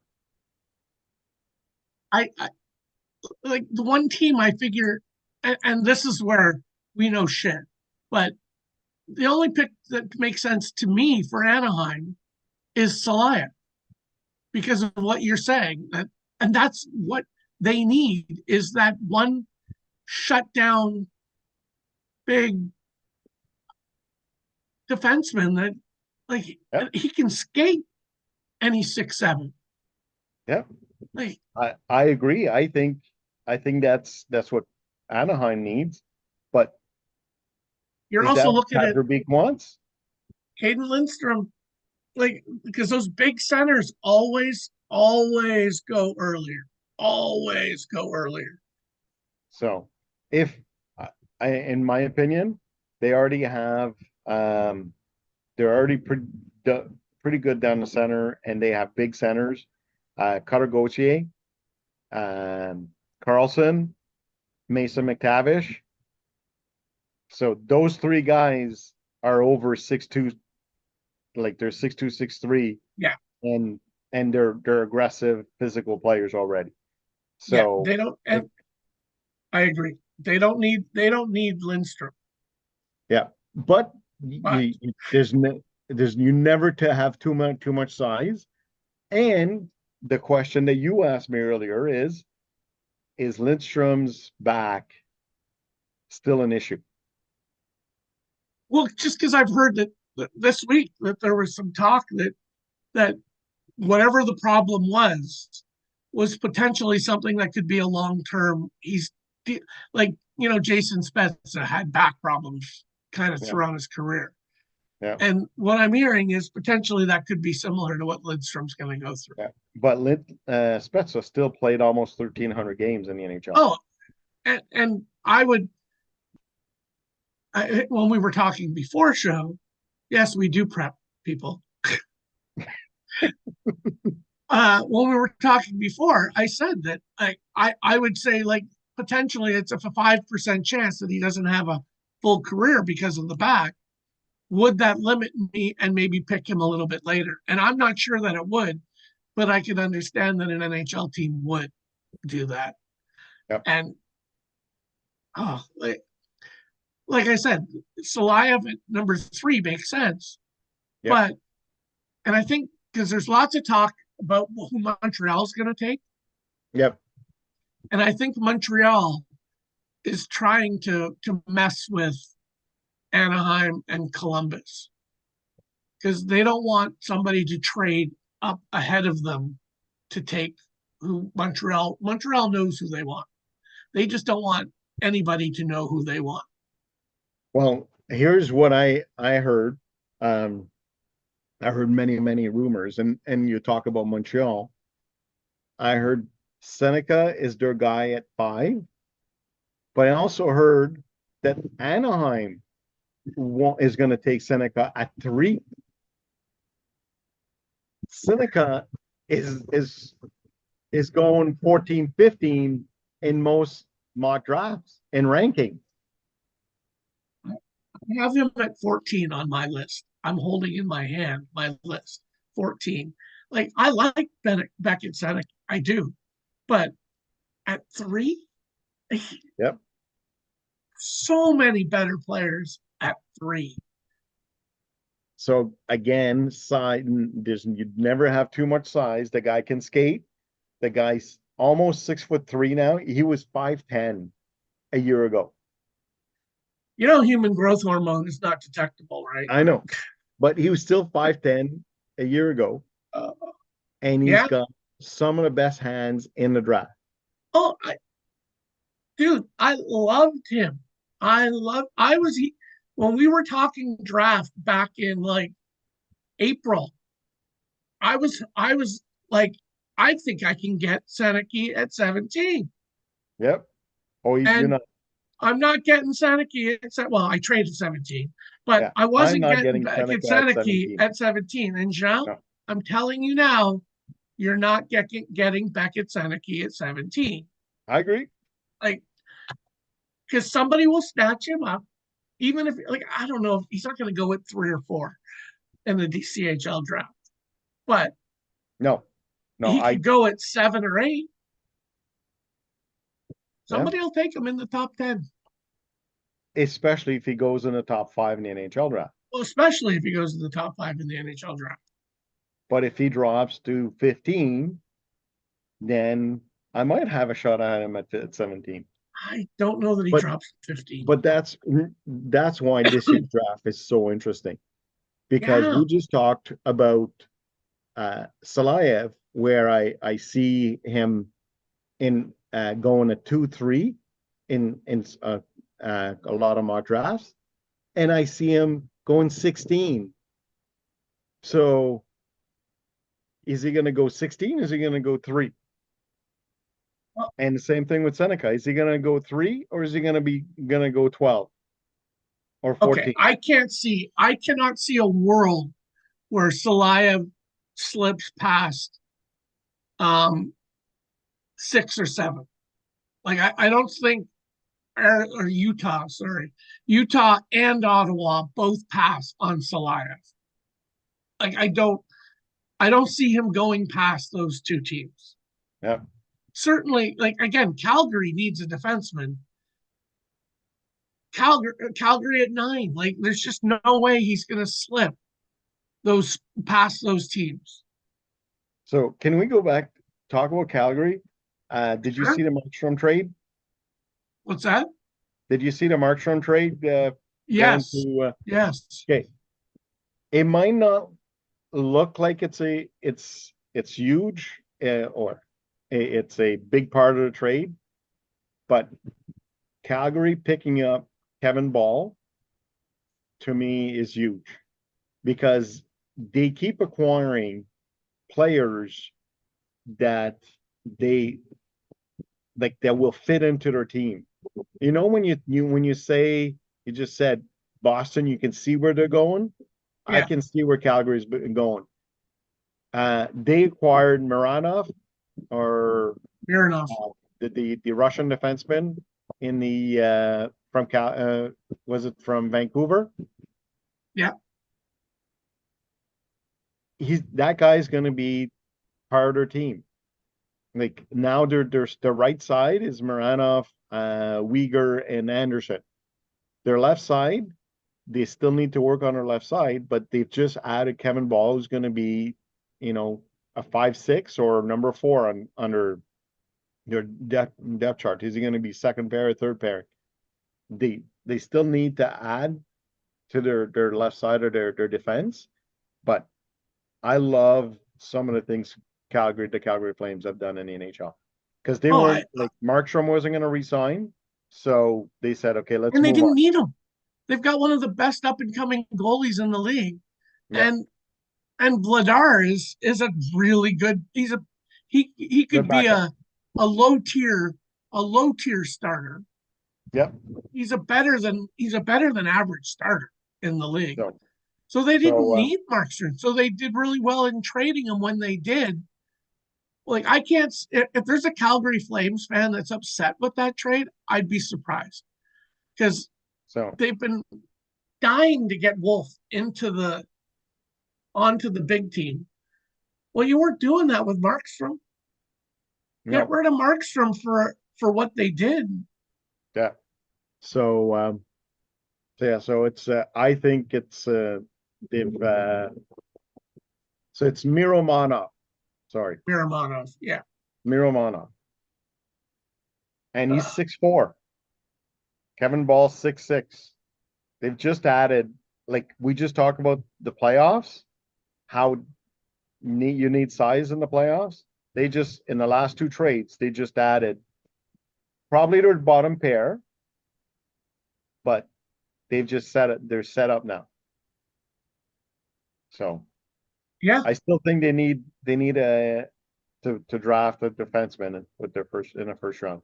I like the one team I figure, and this is where we know shit, but the only pick that makes sense to me for Anaheim is Salaya because of what you're saying. And that's what they need is that one shut down big defenseman that like Yep, he can skate and he's 6'7". yep. Like I agree. I think that's what Anaheim needs. But you're is also that looking what at Patrick wants? Caden Lindstrom, like because those big centers always go earlier. Always go earlier. So if in my opinion, they already have they're already pretty good down the center, and they have big centers. Cutter Gauthier, um, Carlson, Mason McTavish. So those three guys are over 6'2", like they're 6'2", 6'3", Yeah. and they're aggressive physical players already. Yeah. So They don't if and I agree. They don't need Lindstrom. yeah, but But there's you never to have too much size. And the question that you asked me earlier is Lindstrom's back still an issue? well, just because I've heard that this week that there was some talk that whatever the problem was potentially something that could be a long term. Like Jason Spezza had back problems kind of Yeah, throughout his career. yeah, And what I'm hearing is potentially that could be similar to what Lindstrom's going to go through. yeah. But Spezza still played almost 1,300 games in the NHL. Oh, and when we were talking before show, yes, we do prep people. When we were talking before, I said that I would say like potentially it's a 5% chance that he doesn't have a full career because of the back. Would that limit me and maybe pick him a little bit later? And I'm not sure that it would, but I could understand that an NHL team would do that. Yep, And oh, like I said, Salayev at number 3 makes sense. yep, But and I think because there's lots of talk about who Montreal's going to take, yep. and I think Montreal is trying to mess with Anaheim and Columbus because they don't want somebody to trade up ahead of them to take who Montreal knows who they want. They just don't want anybody to know who they want. Well, here's what I heard. Um, I heard many rumors, and you talk about Montreal. I heard Seneca is their guy at 5, but I also heard that Anaheim is going to take Seneca at 3. Seneca is going 14, 15 in most mock drafts and ranking. I have him at 14 on my list. I'm holding in my hand my list. 14. Like I like Beckett Seneca, I do, but at 3, Yep. so many better players at 3. So again, size, you'd never have too much size. The guy can skate. The guy's almost 6'3" now. He was 5'10" a year ago. You know, human growth hormone is not detectable, right? I know, but he was still 5'10" a year ago, Uh, and he's yeah. got some of the best hands in the draft. Oh, dude, I loved him. I was, when we were talking draft back in like April, I was like, I think I can get Seneke at 17. Yep. Oh, you're And not. I'm not getting Seneke well, I traded 17, but Yeah, I I'm wasn't not getting getting back at Seneca at Seneke 17. at 17. And Jean, No, I'm telling you now, you're not getting Beckett Seneke at 17. I agree. Like, because somebody will snatch him up, even if, like, I don't know if he's not going to go at 3 or 4 in the DCHL draft, but No, no, he I, could go at 7 or 8. yeah, Somebody will take him in the top 10. especially if he goes in the top five in the NHL draft. Well, especially if he goes to the top 5 in the NHL draft. But if he drops to 15, then I might have a shot at him at 17. I don't know that he But drops 15. but that's why this year's draft is so interesting because Yeah. we just talked about Salayev, where I see him in going a 2-3 in a lot of mock drafts, and I see him going 16. So is he going to go 16? Is he going to go 3? Well, And the same thing with Seneca. Is he going to go 3 or is he going to go 12 or okay. 14? I cannot see a world where Salayev slips past um 6 or 7. Like I don't think or Utah, sorry. Utah and Ottawa both pass on Salayev. Like I don't see him going past those two teams. Yeah. Certainly, like again, Calgary needs a defenseman. Calgary at 9. Like there's just no way he's gonna slip those past those teams. So can we go back, talk about Calgary? Did you Sure. see the Markstrom trade? What's that? Did you see the Markstrom trade going Yes. to Yes. okay. It might not look like it's huge or it's a big part of the trade, but Calgary picking up Kevin Ball to me is huge because they keep acquiring players that they like that will fit into their team. You know when you say you just said Boston, you can see where they're going. I Yeah. can see where Calgary's going. They acquired Miranov or Fair enough. the Russian defenseman in the from Cal was it from Vancouver? Yeah. He's that guy's going to be part of their team. Like now, there's the right side is Miranov, Uyghur, and Anderson. Their left side, they still need to work on their left side, but they've just added Kevin Ball, who's going to be, you know, a 5'6" or number 4 under their depth chart. Is he going to be second pair or third pair? They still need to add to their left side of their defense, but I love some of the things the Calgary Flames have done in the NHL because they Oh, weren't like Markstrom wasn't going to resign, so they said, okay, let's and they move on. didn't need him. They've got one of the best up and coming goalies in the league, Yeah, and Vladar is a really good. He good could be backup. a low tier starter. Yep. He's a better than average starter in the league. So So they didn't so need Markstrom. So they did really well in trading him when they did. Like I can't if there's a Calgary Flames fan that's upset with that trade, I'd be surprised because so they've been dying to get Wolf into the onto the big team. Well, you weren't doing that with Markstrom. Get No, rid of Markstrom for what they did. yeah. So, so yeah, so it's I think it's they've so it's Miromanov. Sorry, Miramonov. Yeah. Miromanov, and he's Uh, 6'4". Kevin Ball 6'6". They've just added, like we just talked about the playoffs, how you need size in the playoffs. They just in the last two trades, they just added probably their bottom pair, but they've just set it. They're set up now. So yeah, I still think they need a to draft a defenseman with their first in a first round.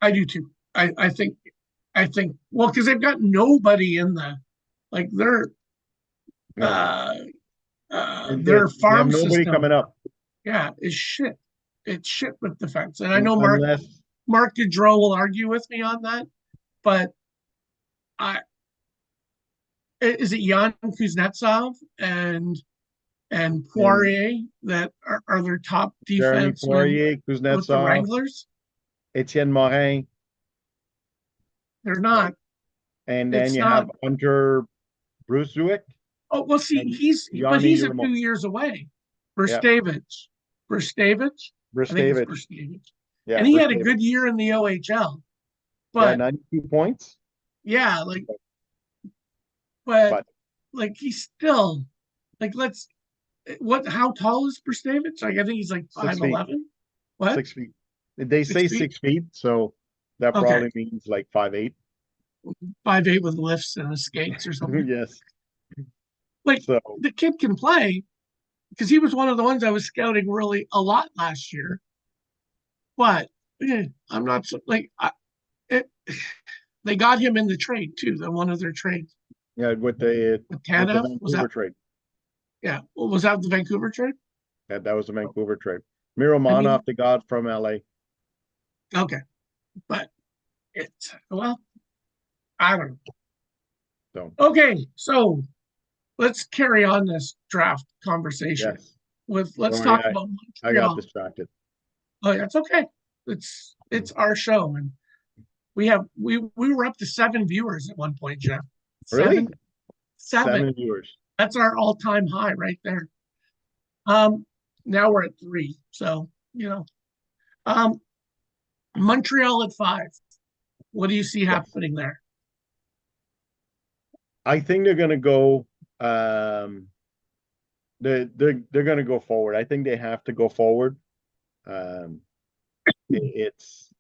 I do too. I think well, because they've got nobody in the like No, uh and their they have farm nobody system, coming up yeah, is shit. It's shit with defense. And I know unless Mark Gaudreau will argue with me on that, but I is it Jan Kuznetsov and and Poirier that are their top Jeremy defensemen Poirier, with the Kuznetsov, Wranglers? Etienne Morin, They're like, not. and then It's you not. have Hunter Brunswick Oh well, see, and but Yanni he's a few Yurmo. years away. Yeah, Verstavich, I think it's Bristavich. Verstavich, Yeah, and he had a Bristavich. good year in the OHL. Yeah, But 92 points, yeah, but but like he's still like let's what? How tall is Verstavich? Like I think he's like 6 feet, 5'11". What? 6 feet. They Six say feet? 6 feet, so that Okay, probably means like 5'8". 5'8" with lifts and skates or something. Yes. Like So the kid can play because he was one of the ones I was scouting really a lot last year. But I'm not so like it, they got him in the trade too. The one of their trades yeah, with with the Tanev was Vancouver that trade. yeah. Well, was that the Vancouver trade? Yeah, that was the Vancouver trade. I mean, Miromanov, the god from LA. okay, but it's well, I don't know. So Okay, so let's carry on this draft conversation yes. with let's Sorry, talk about I got Montreal. distracted. Oh, that's okay. It's our show, and we were up to 7 viewers at one point, Jeff. Really? Seven, seven. 7 viewers. That's our all-time high right there. Um, now we're at 3. So um, Montreal at 5. What do you see Yes. happening there? I think they're gonna go um they're gonna go forward. I think they have to go forward. Um it's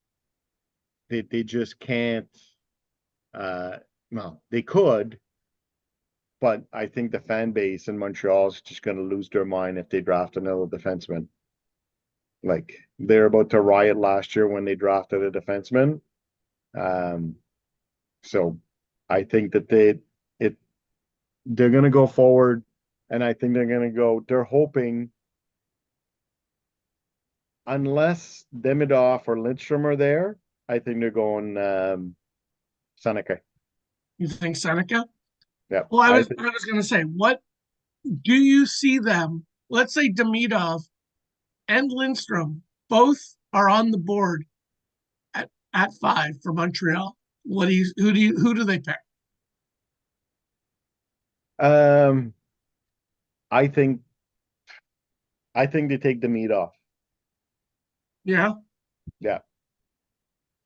they just can't well, they could, but I think the fan base in Montreal is just gonna lose their mind if they draft another defenseman. Like they're about to riot last year when they drafted a defenseman. Um so I think that it they're gonna go forward, and I think they're hoping, unless Demidov or Lindstrom are there, I think they're going Seneca. You think Seneca? Yeah, Well, I I was think I was going to say, what do you see them? Let's say Demidov and Lindstrom both are on the board at 5 for Montreal. What do you who do they pick? um I think I think they take the meat off. Yeah, Yeah,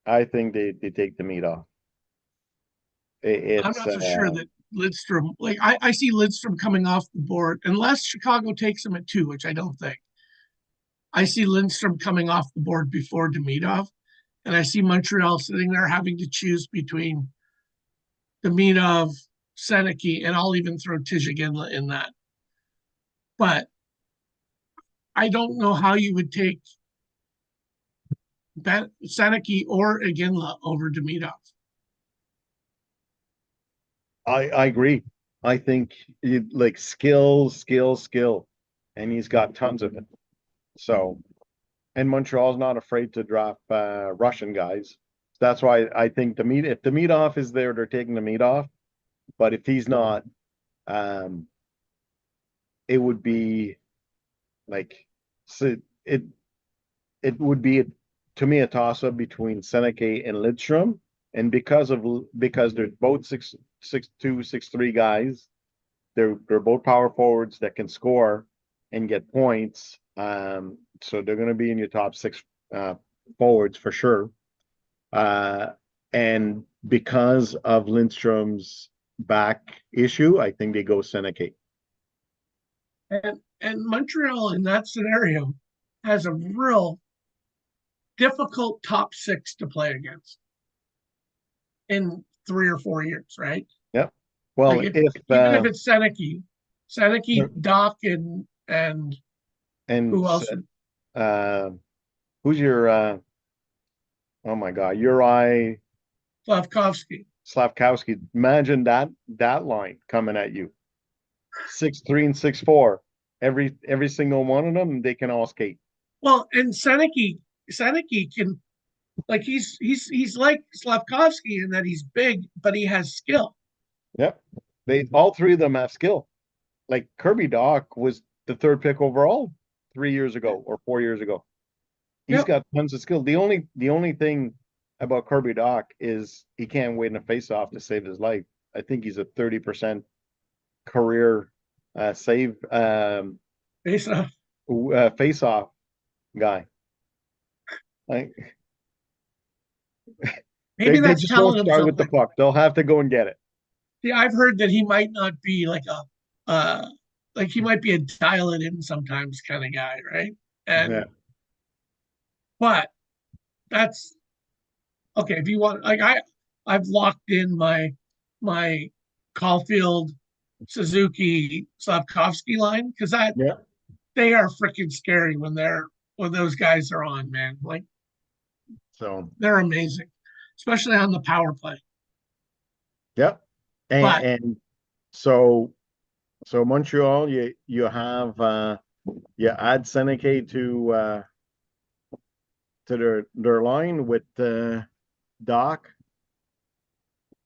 I think they take the meat off. I'm It's not so sure that Lidstrom, like I see Lidstrom coming off the board unless Chicago takes him at 2, which I don't think. I see Lindstrom coming off the board before Demidov, and I see Montreal sitting there having to choose between Demidov, Seneke, and I'll even throw Tijiginla in that. But I don't know how you would take Seneke or Iginla over Demidov. I agree. I think like skill, and he's got tons of it. So, and Montreal's not afraid to drop Russian guys. That's why I think if the meat off is there, they're taking the meat off. But if he's not, um, it would be Like, so it would be to me a toss up between Seneca and Lidstrom, and because they're both 6'2", 6'3" guys, they're both power forwards that can score and get points. So they're going to be in your top six forwards for sure. And because of Lindstrom's back issue, I think they go Seneca. And Montreal in that scenario has a real difficult top six to play against in 3 or 4 years, right? Yep. Like Well, if if even if it's Seneki, Doc, and and who else? uh, who's your oh my God, Uri Slavkovsky. Slavkowski. Imagine that line coming at you, 6'3" and 6'4". Every single one of them, they can all skate. Well, and Seneki can like he's like Slavkovsky in that he's big, but he has skill. Yep. They all three of them have skill. Like Kirby Doc was the third pick overall 3 years ago or 4 years ago. He's Yep. got tons of skill. The only thing about Kirby Doc is he can't win a face-off to save his life. I think he's a 30% career save Based off. face-off guy. Like they, Maybe they that's just won't telling him start with the something. puck. They'll have to go and get it. See, I've heard that he might not be uh like he might be a dial it in sometimes kind of guy, right? Yeah. And but that's okay. If you want, like I've locked in my Caulfield, Suzuki, Slavkovsky line because that Yeah. they are freaking scary when those guys are on, man. Like So they're amazing, especially on the power play. yeah. And, But and so Montreal, you have you add Seneca to their line with Doc.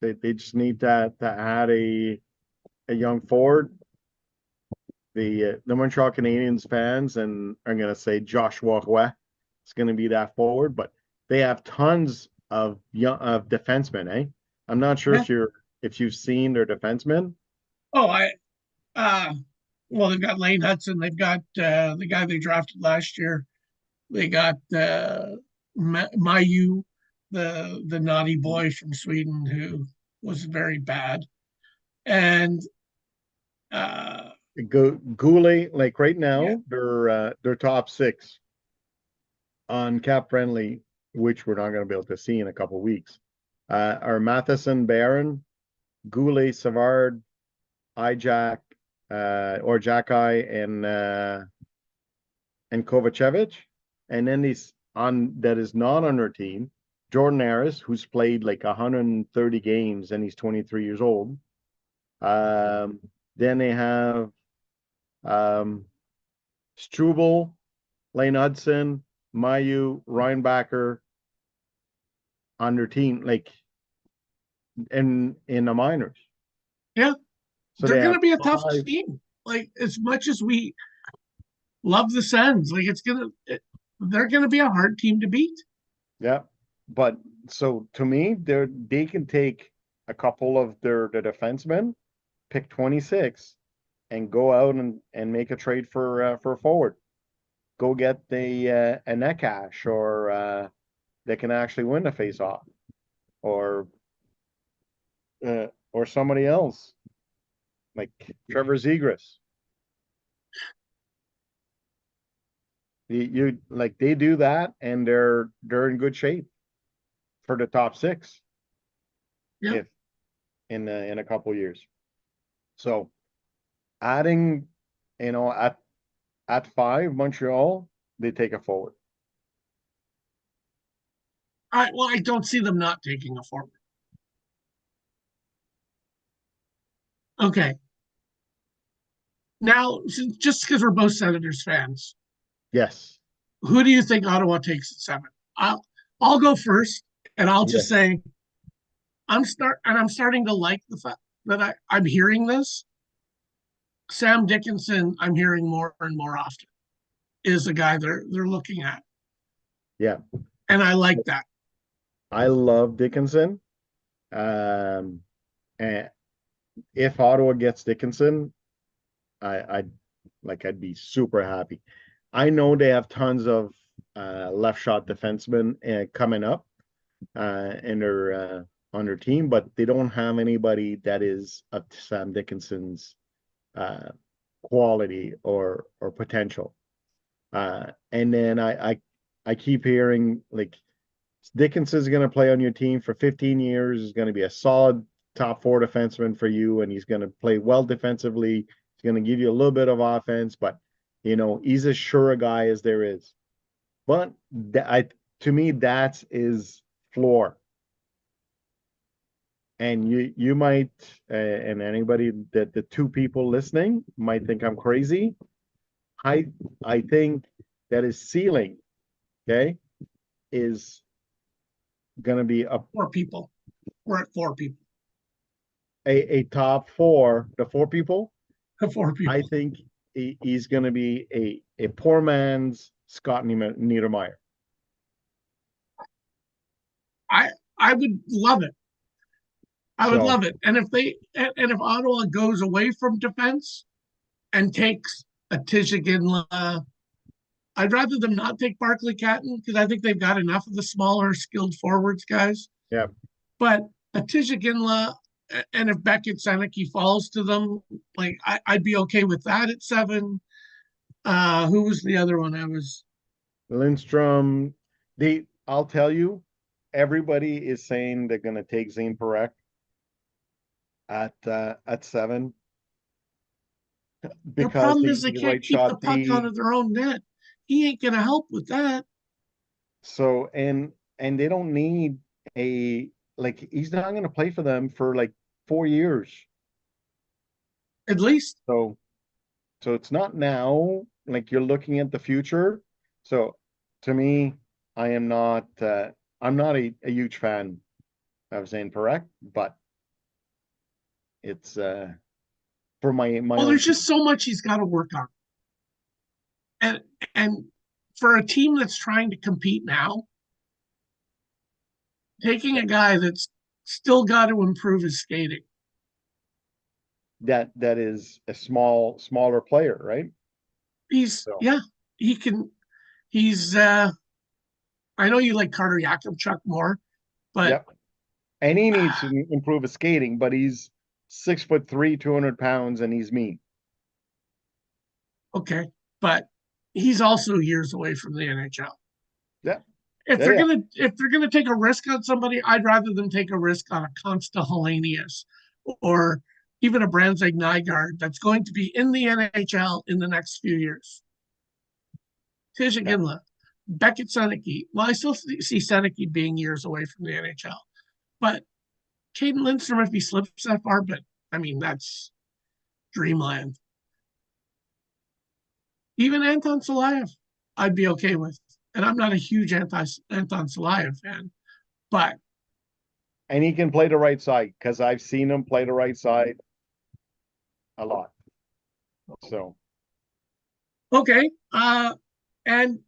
They just need to add a young forward. The Montreal Canadiens fans and are going to say Joshua Roy is going to be that forward, but they have tons of young of defensemen. I'm not sure yeah, if you've seen their defensemen. oh I uh well they've got Lane Hudson, they've got the guy they drafted last year. They got Mayu, the naughty boy from Sweden who was very bad, and Goulet, like right yeah, now, they're top six on Cap Friendly, which we're not going to be able to see in a couple of weeks. Are Matheson, Barron, Goulet, Savard, Ijack, or Jacki, and Kovacevic, and then these on that is not on their team. Jordan Harris, who's played like 130 games and he's 23 years old. Then they have um, Struble, Lane Hudson, Mayu, Reinbacher on their team, like in the minors. yeah, So they're they have gonna be a tough five. team. Like as much as we love the Sens, like they're gonna be a hard team to beat. Yeah, but so to me, they can take a couple of the defensemen, pick 26, and go out and make a trade for a forward. Go get the a Nekash or they can actually win the face-off or or somebody else like Trevor Zegras. You like they do that and they're in good shape for the top six Yep. if in a couple years. So adding, at five, Montreal, they take a forward. I don't see them not taking a forward. Okay. Now, just because we're both Senators fans, Yes. who do you think Ottawa takes at seven? I'll go first, and I'll just Yes. say I'm starting to like the fact that I'm hearing this. Sam Dickinson, I'm hearing more and more often. is a guy they're looking at, Yeah, and I like that. I love Dickinson. Um, and if Ottawa gets Dickinson, I'd I'd be super happy. I know they have tons of left shot defensemen coming up in their on their team, but they don't have anybody that is up to Sam Dickinson's uh, quality or potential. And then I keep hearing like Dickinson's going to play on your team for 15 years. Is going to be a solid top four defenseman for you, and he's going to play well defensively. He's going to give you a little bit of offense, but he's as sure a guy as there is. But to me, that's his floor. And you might, and anybody that the two people listening might think I'm crazy. I think that his ceiling, okay, is going to be Four people. We're at four people. a top four, the four people. Four I people. think he's going to be a poor man's Scott Niedermayer. I would love it. I would So love it. And if Ottawa goes away from defense and takes a Tijagin, I'd rather them not take Barkley Catton because I think they've got enough of the smaller, skilled forwards guys. yeah, But a Tijagin, and if Beckett Seneke falls to them, like I'd be okay with that at 7. Who was the other one? I was Lindstrom. I'll tell you, everybody is saying they're going to take Zane Parekh at 7 their because problem is they the can't right keep the shot puck out D. of their own net. He ain't gonna help with that. So and they don't need a like he's not going to play for them for like 4 years. At least So it's not now, like you're looking at the future. So to me, I am not I'm not a huge fan of Zane Parekh, but it's for my well, own there's just team. so much he's got to work on. And and for a team that's trying to compete now, taking a guy that's still got to improve his skating. That is a smaller player, right? He's So yeah, he can he's I know you like Carter Yakimchuk more, but yep. And he needs to improve his skating, but he's 6'3", 200 pounds, and he's mean. okay. But he's also years away from the NHL. Yeah. If Yeah, they're yeah. gonna if they're gonna take a risk on somebody, I'd rather them take a risk on a Consta Hellenius or even a Brandzeg Nygaard that's going to be in the NHL in the next few years. Tisha Yeah. Ginla, Beckett Seneke. Well, I still see Seneke being years away from the NHL, but Caden Lindstrom, if he slips that far, but I mean that's dreamland. Even Anton Salayev, I'd be okay with, and I'm not a huge Anton Salayev fan, but And he can play the right side because I've seen him play the right side a lot. So okay. And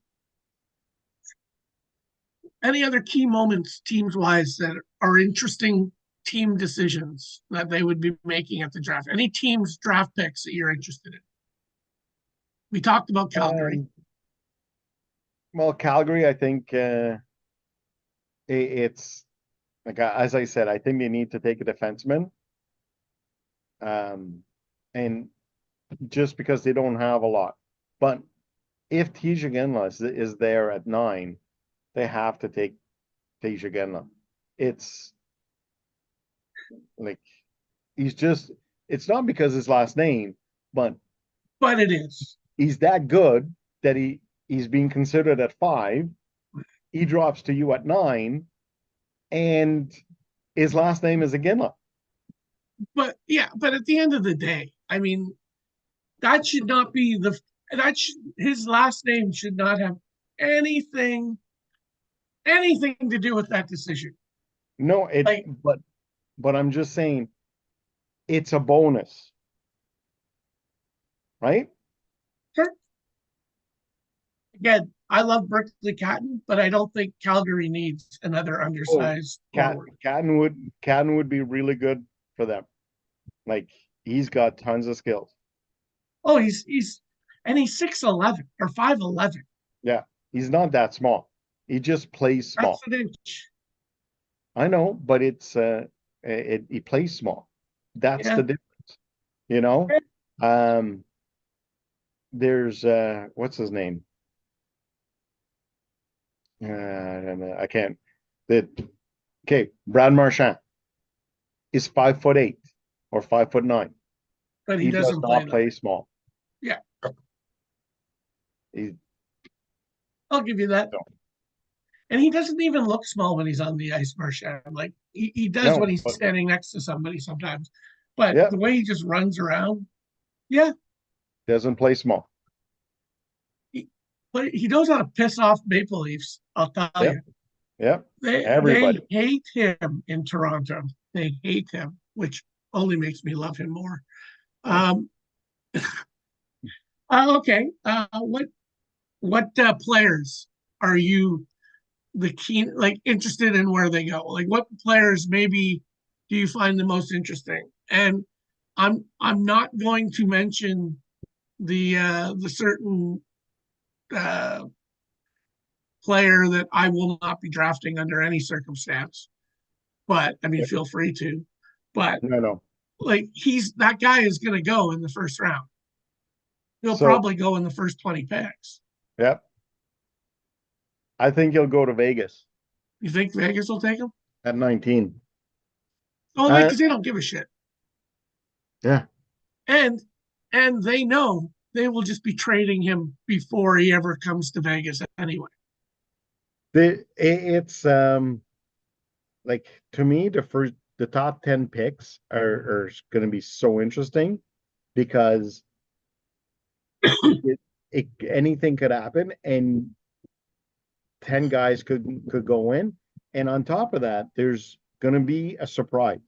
any other key moments teams wise that are interesting team decisions that they would be making at the draft? Any teams draft picks that you're interested in? We talked about Calgary. um, well, Calgary, I think it's like as I said, I think they need to take a defenseman. And just because they don't have a lot, but if Tisha Ginla is there at 9, they have to take Tisha Ginla. It's like he's just. It's not because his last name, but But it is. he's that good that he's being considered at 5. He drops to you at 9, and his last name is Ginla. But yeah, but at the end of the day, I mean, that should not be his last name should not have anything anything to do with that decision. No, Like, but I'm just saying it's a bonus, right? sure, Again, I love Berkeley Catton, but I don't think Calgary needs another Oh, undersized Cat forward. Catton would be really good for them. Like he's got tons of skills. Oh, he's 6'11" or 5'11". Yeah, he's not that small. He just plays That's small. an inch. I know, but he plays small. That's Yeah. the difference, you know? Um, there's what's his name? I can't. That okay, Brad Marchand is 5'8" or 5'9". But he He does doesn't play not that. play small. Yeah, He I'll give you that. no, And he doesn't even look small when he's on the ice, Marchand. Like he does no, when he's but standing next to somebody sometimes. But yeah, the way he just runs around, yeah, doesn't play small. he, but he knows how to piss off Maple Leafs. I'll tell Yep, you, yep. they Everybody. hate him in Toronto. They hate him, which only makes me love him more. Yeah. Um, okay, what players are you the keen like interested in where they go? Like what players maybe do you find the most interesting? And I'm not going to mention the certain uh, player that I will not be drafting under any circumstance. But I mean, Yep. feel free to. But No, no. like he's that guy is going to go in the first round. He'll So, probably go in the first 20 picks. yep. I think he'll go to Vegas You think Vegas will take him? at 19. Oh, Uh, because they don't give a shit. yeah. and and they know they will just be trading him before he ever comes to Vegas anyway. It's like to me the top 10 picks are going to be so interesting because it, anything could happen and 10 guys could go in, and on top of that there's going to be a surprise.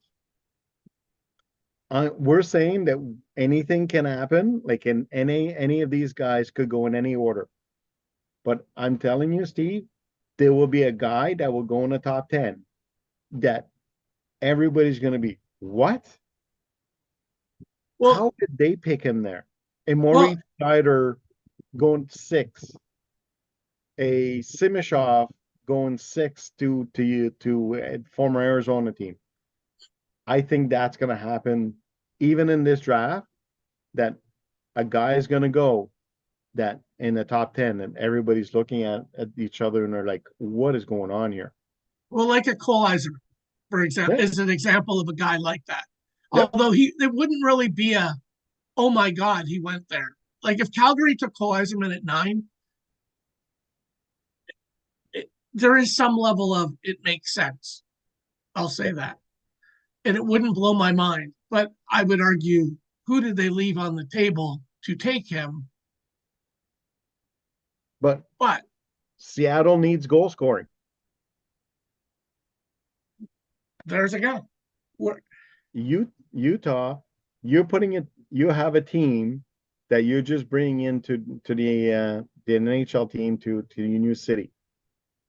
We're saying that anything can happen, like in any of these guys could go in any order, but I'm telling you, Steve, there will be a guy that will go in the top 10 that everybody's going to be, what? Well, How did they pick him there? A well, Maurice Schneider going six, a Simishov going six to you to former Arizona team. I think that's going to happen even in this draft. That a guy is going to go that in the top 10, and everybody's looking at each other and they're like, what is going on here? well, like a Cole Eiserman, for example, Yeah. is an example of a guy like that. Yep. Although it wouldn't really be a oh my god he went there. Like if Calgary took Cole Eiserman at 9, there is some level of it makes sense. I'll say that, and it wouldn't blow my mind. But I would argue, who did they leave on the table to take him? But But Seattle needs goal scoring. there's a guy. Utah, you're putting it. You have a team that you're just bringing into the NHL team to your new city.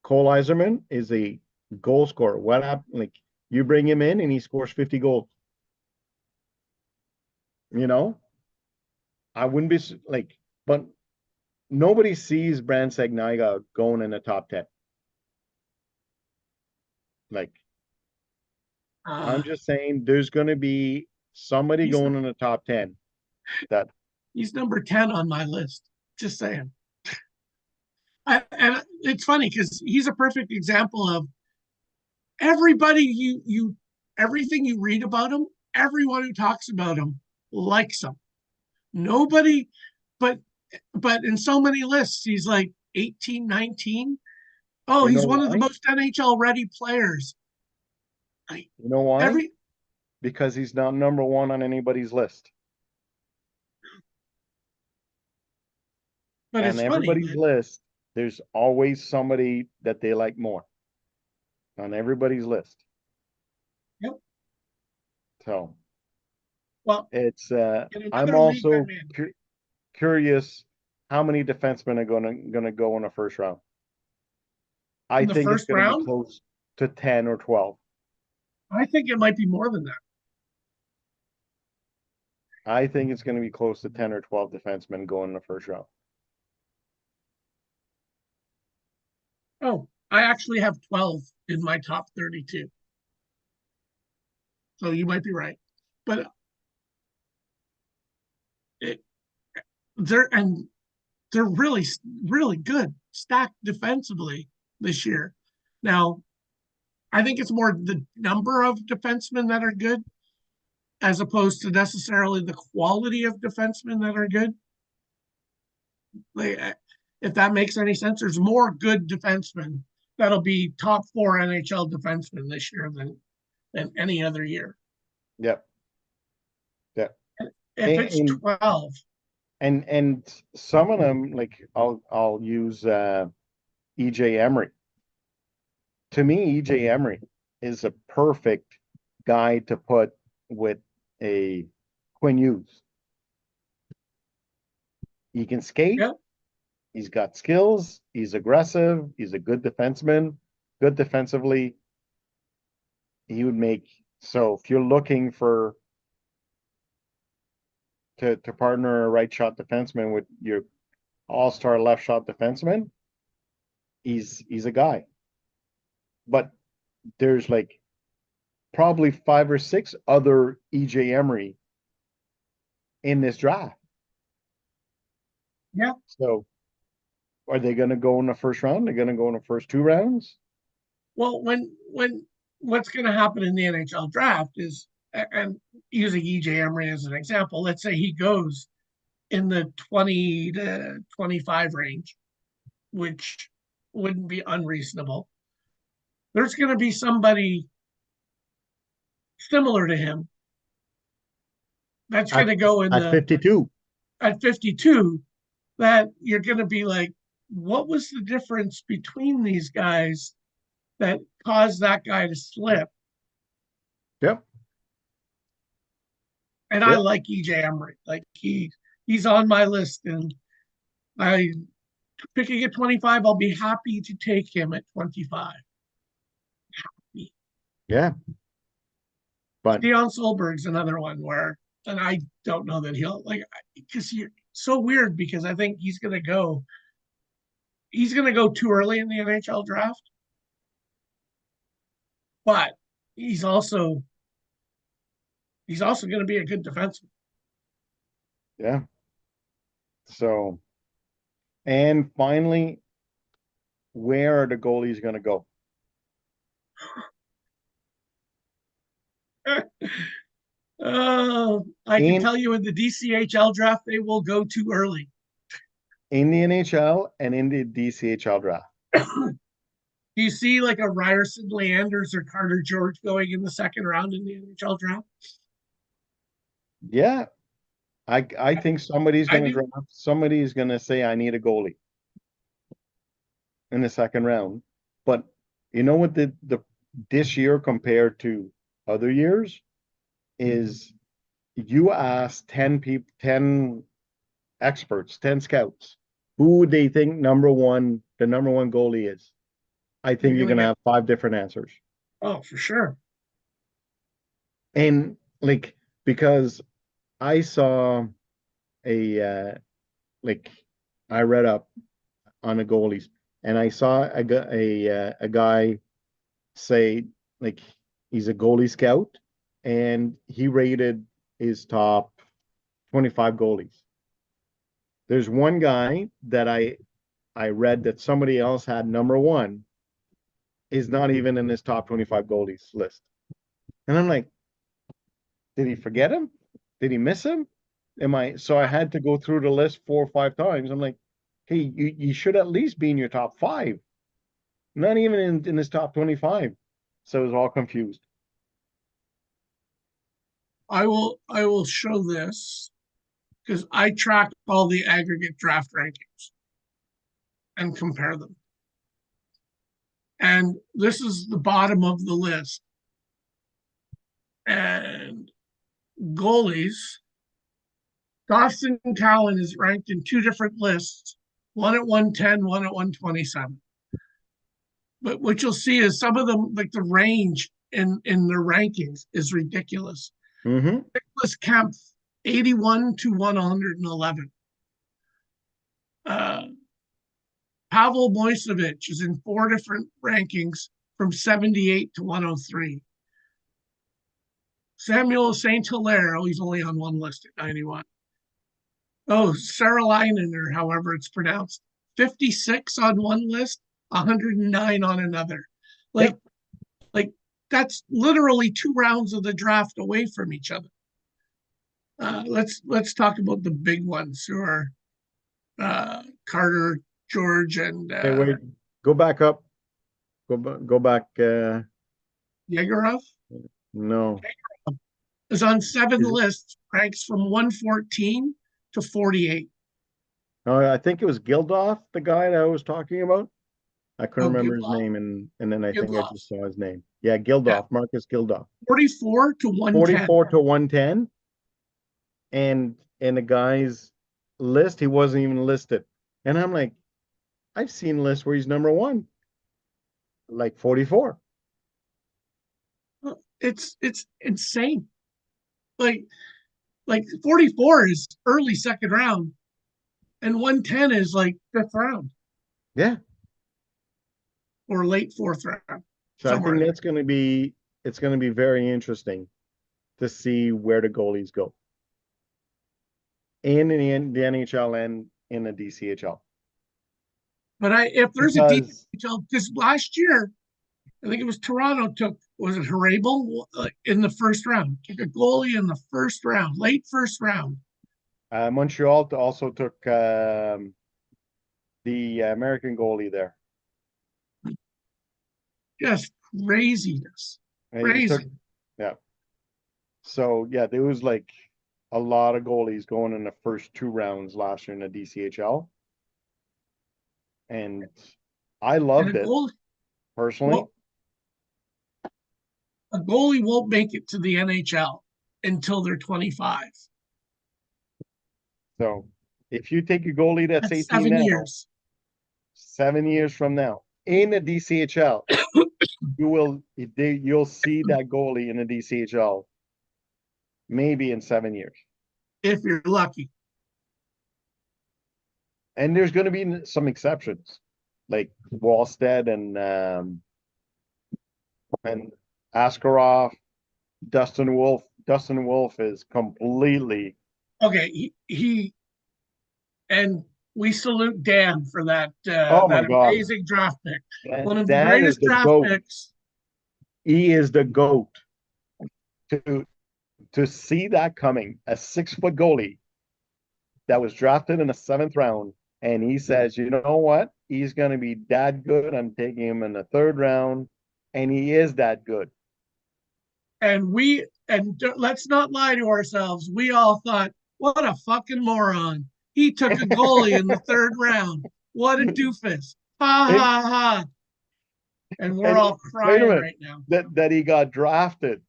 Cole Eiserman is a goal scorer. What happened? Like you bring him in and he scores 50 goals. You know, I wouldn't be like, but nobody sees Brand Sagniga going in the top 10. Like Uh, I'm just saying, there's going to be somebody he's going in the top 10 that he's number 10 on my list. Just saying. And it's funny because he's a perfect example of everybody everything you read about him, everyone who talks about him likes him. Nobody, but in so many lists, he's like 18, 19. Oh, you know he's one of the why? most NHL ready players. Like You know why? every, Because he's not number one on anybody's list. but And it's funny everybody's that list, there's always somebody that they like more on everybody's list. yep. So Well, it's in I'm another league I'm also in, curious how many defensemen are gonna go in the first round? I In the think it's first gonna be round, close to 10 or 12. I think it might be more than that. I think it's gonna be close to 10 or 12 defensemen going in the first round. Oh, I actually have 12 in my top 32. So you might be right. But it, and they're really, really good, stacked defensively this year. Now, I think it's more the number of defensemen that are good as opposed to necessarily the quality of defensemen that are good. Like, if that makes any sense, there's more good defensemen that'll be top four NHL defensemen this year than any other year. Yep. Yep. If it's And 12, and some of them, like I'll use EJ Emery. To me, EJ Emery is a perfect guy to put with a Quinn Hughes. He can skate. yeah, He's got skills. He's aggressive. He's a good defenseman. Good defensively. He would make so if you're looking for to partner a right shot defenseman with your all-star left shot defenseman, he's a guy. But there's like probably 5 or 6 other EJ Emery in this draft. yeah. So are they going to go in the first round? They're going to go in the first 2 rounds? Well, when what's going to happen in the NHL draft is, and using EJ Emery as an example, let's say he goes in the 20 to 25 range, which wouldn't be unreasonable. There's going to be somebody similar to him that's going At, to go in at the 52. at 52 that you're going to be like, what was the difference between these guys that caused that guy to slip? Yep. And I Yep. like EJ Emery. Like he's on my list, and I picking at 25. I'll be happy to take him at 25. Yeah. But Dion Solberg's another one where, and I don't know that he'll like because he's so weird because I think he's gonna go too early in the NHL draft, but he's also he's also going to be a good defenseman. yeah. So and finally, where are the goalies going to go? I can In tell you in the DCHL draft, they will go too early. in the NHL and in the DCHL draft. Do you see like a Ryerson Leanders or Carter George going in the second round in the NHL draft? Yeah. I think somebody's I going to do. draft. Somebody's going to say I need a goalie in the second round. But you know what the this year compared to other years is you ask 10 people, 10 experts, 10 scouts, who would they think the number one goalie is? I think You're you're going to gonna get, have 5 different answers. oh, for sure. And like because I saw a like I read up on the goalies and I saw a guy say like he's a goalie scout and he rated his top 25 goalies. There's one guy that I read that somebody else had number one is not even in his top 25 goalies list. And I'm like, did he forget him? Did he miss him? So I had to go through the list 4 or 5 times. I'm like, hey, you should at least be in your top five, not even in his top 25. So I was all confused. I will show this because I track all the aggregate draft rankings and compare them. And this is the bottom of the list. And goalies Dawson Cowan is ranked in two different lists, one at 110, one at 127. But what you'll see is some of them, like the range in their rankings, is ridiculous. Mm-hmm. Nicholas Kempf, 81 to 111. Uh, Pavel Moisevich is in four different rankings from 78 to 103. Samuel St. Hilaire, oh, he's only on one list at 91. Oh, Saralainen, or however it's pronounced, 56 on one list, 109 on another. Like, Yep. like that's literally two rounds of the draft away from each other. Let's talk about the big ones who are Carter, George, and Hey, wait, go back up. Go back. Yegorov. No. Is on seven Is it? lists, ranks from 114 to 48. I think it was Gildoff, the guy that I was talking about. I couldn't Oh, remember his Gudlov. name, and then I think I Gudlov. just saw his name. Yeah, Yeah, Gildoff, Marcus Gildoff. 44 to 110. 44 to 110. And in the guy's list, he wasn't even listed. And I'm like, I've seen lists where he's number one, like 44. It's insane. Like like 44 is early second round, and 110 is like fifth round Yeah. or late fourth round, So I somewhere think in that's going to be, it's going to be very interesting to see where the goalies go and in the NHL and in the DCHL. there. But if there's a Because, DCHL, because last year I think it was Toronto took, was it Harabel in the first round? Took a goalie in the first round, late first round. Montreal also took the American goalie there. Just craziness, And he took, crazy. yeah. So yeah, there was like a lot of goalies going in the first two rounds last year in the DCHL. And I And loved it personally. well, a goalie won't make it to the NHL until they're 25. So if you take a goalie that's That's 18 seven now, years. 7 years from now, in the DCHL, you'll see that goalie in the DCHL maybe in 7 years. If you're lucky. And there's going to be some exceptions, like Wallstead and Askarov, Dustin Wolf. Dustin Wolf is completely. Okay, and we salute Dan for Oh my that God, amazing draft pick. One of the Dan is greatest the draft goat. picks. He is the goat. To to see that coming, a 6 foot goalie that was drafted in the seventh round, and he says, you know what? He's going to be that good. I'm taking him in the third round, and he is that good. Let's not lie to ourselves. We all thought, what a fucking moron. He took a goalie in the third round. What a doofus. Ha and, ha ha. And we're and all wait a crying minute, right now. that he got drafted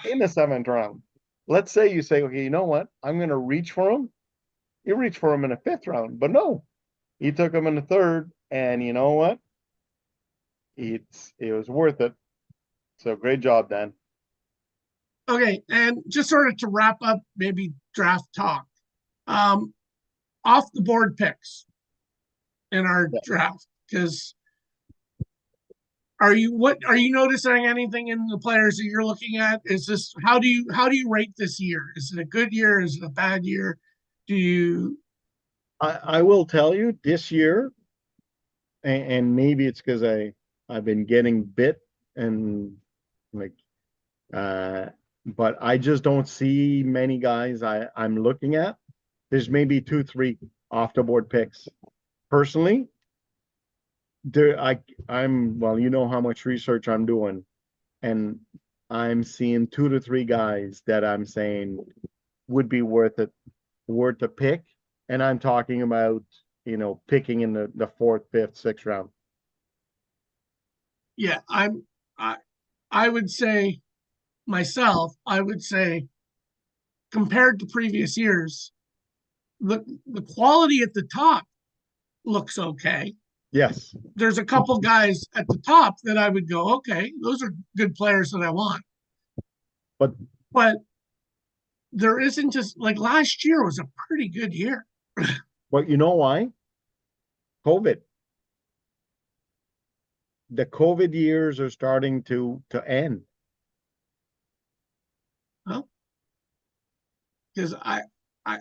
in the seventh round. Let's say you say, okay, you know what? I'm going to reach for him. You reach for him in the fifth round, but no, he took him in the third, and you know what? It was worth it. So great job, Dan. Okay, and just sort of to wrap up, maybe draft talk. Um, Off the board picks in our Yeah. draft, because are you noticing anything in the players that you're looking at? Is this how do you rate this year? Is it a good year? Is it a bad year? Do you I will tell you this year, and maybe it's because I've been getting bit and like but I just don't see many guys I'm looking at. There's maybe two, three off the board picks. Personally, there I'm well, you know how much research I'm doing, and I'm seeing two to three guys that I'm saying would be worth a pick. And I'm talking about, picking in the fourth, fifth, sixth round. yeah, I I would say myself, I would say compared to previous years, the quality at the top looks okay. Yes, There's a couple guys at the top that I would go, okay, those are good players that I want. but But there isn't, just like last year was a pretty good year. you know why? COVID. The COVID years are starting to end. Well, because I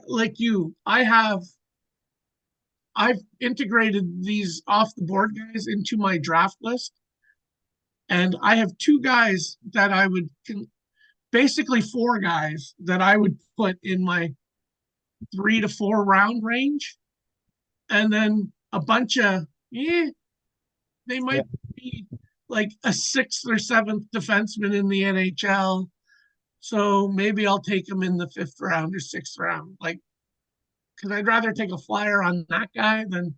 like you, I've integrated these off the board guys into my draft list, and I have two guys that I would basically four guys that I would put in my 3 to 4 round range, and then a bunch of they Yeah, might be like a sixth or seventh defenseman in the NHL. So maybe I'll take him in the fifth round or sixth round. Like, because I'd rather take a flyer on that guy than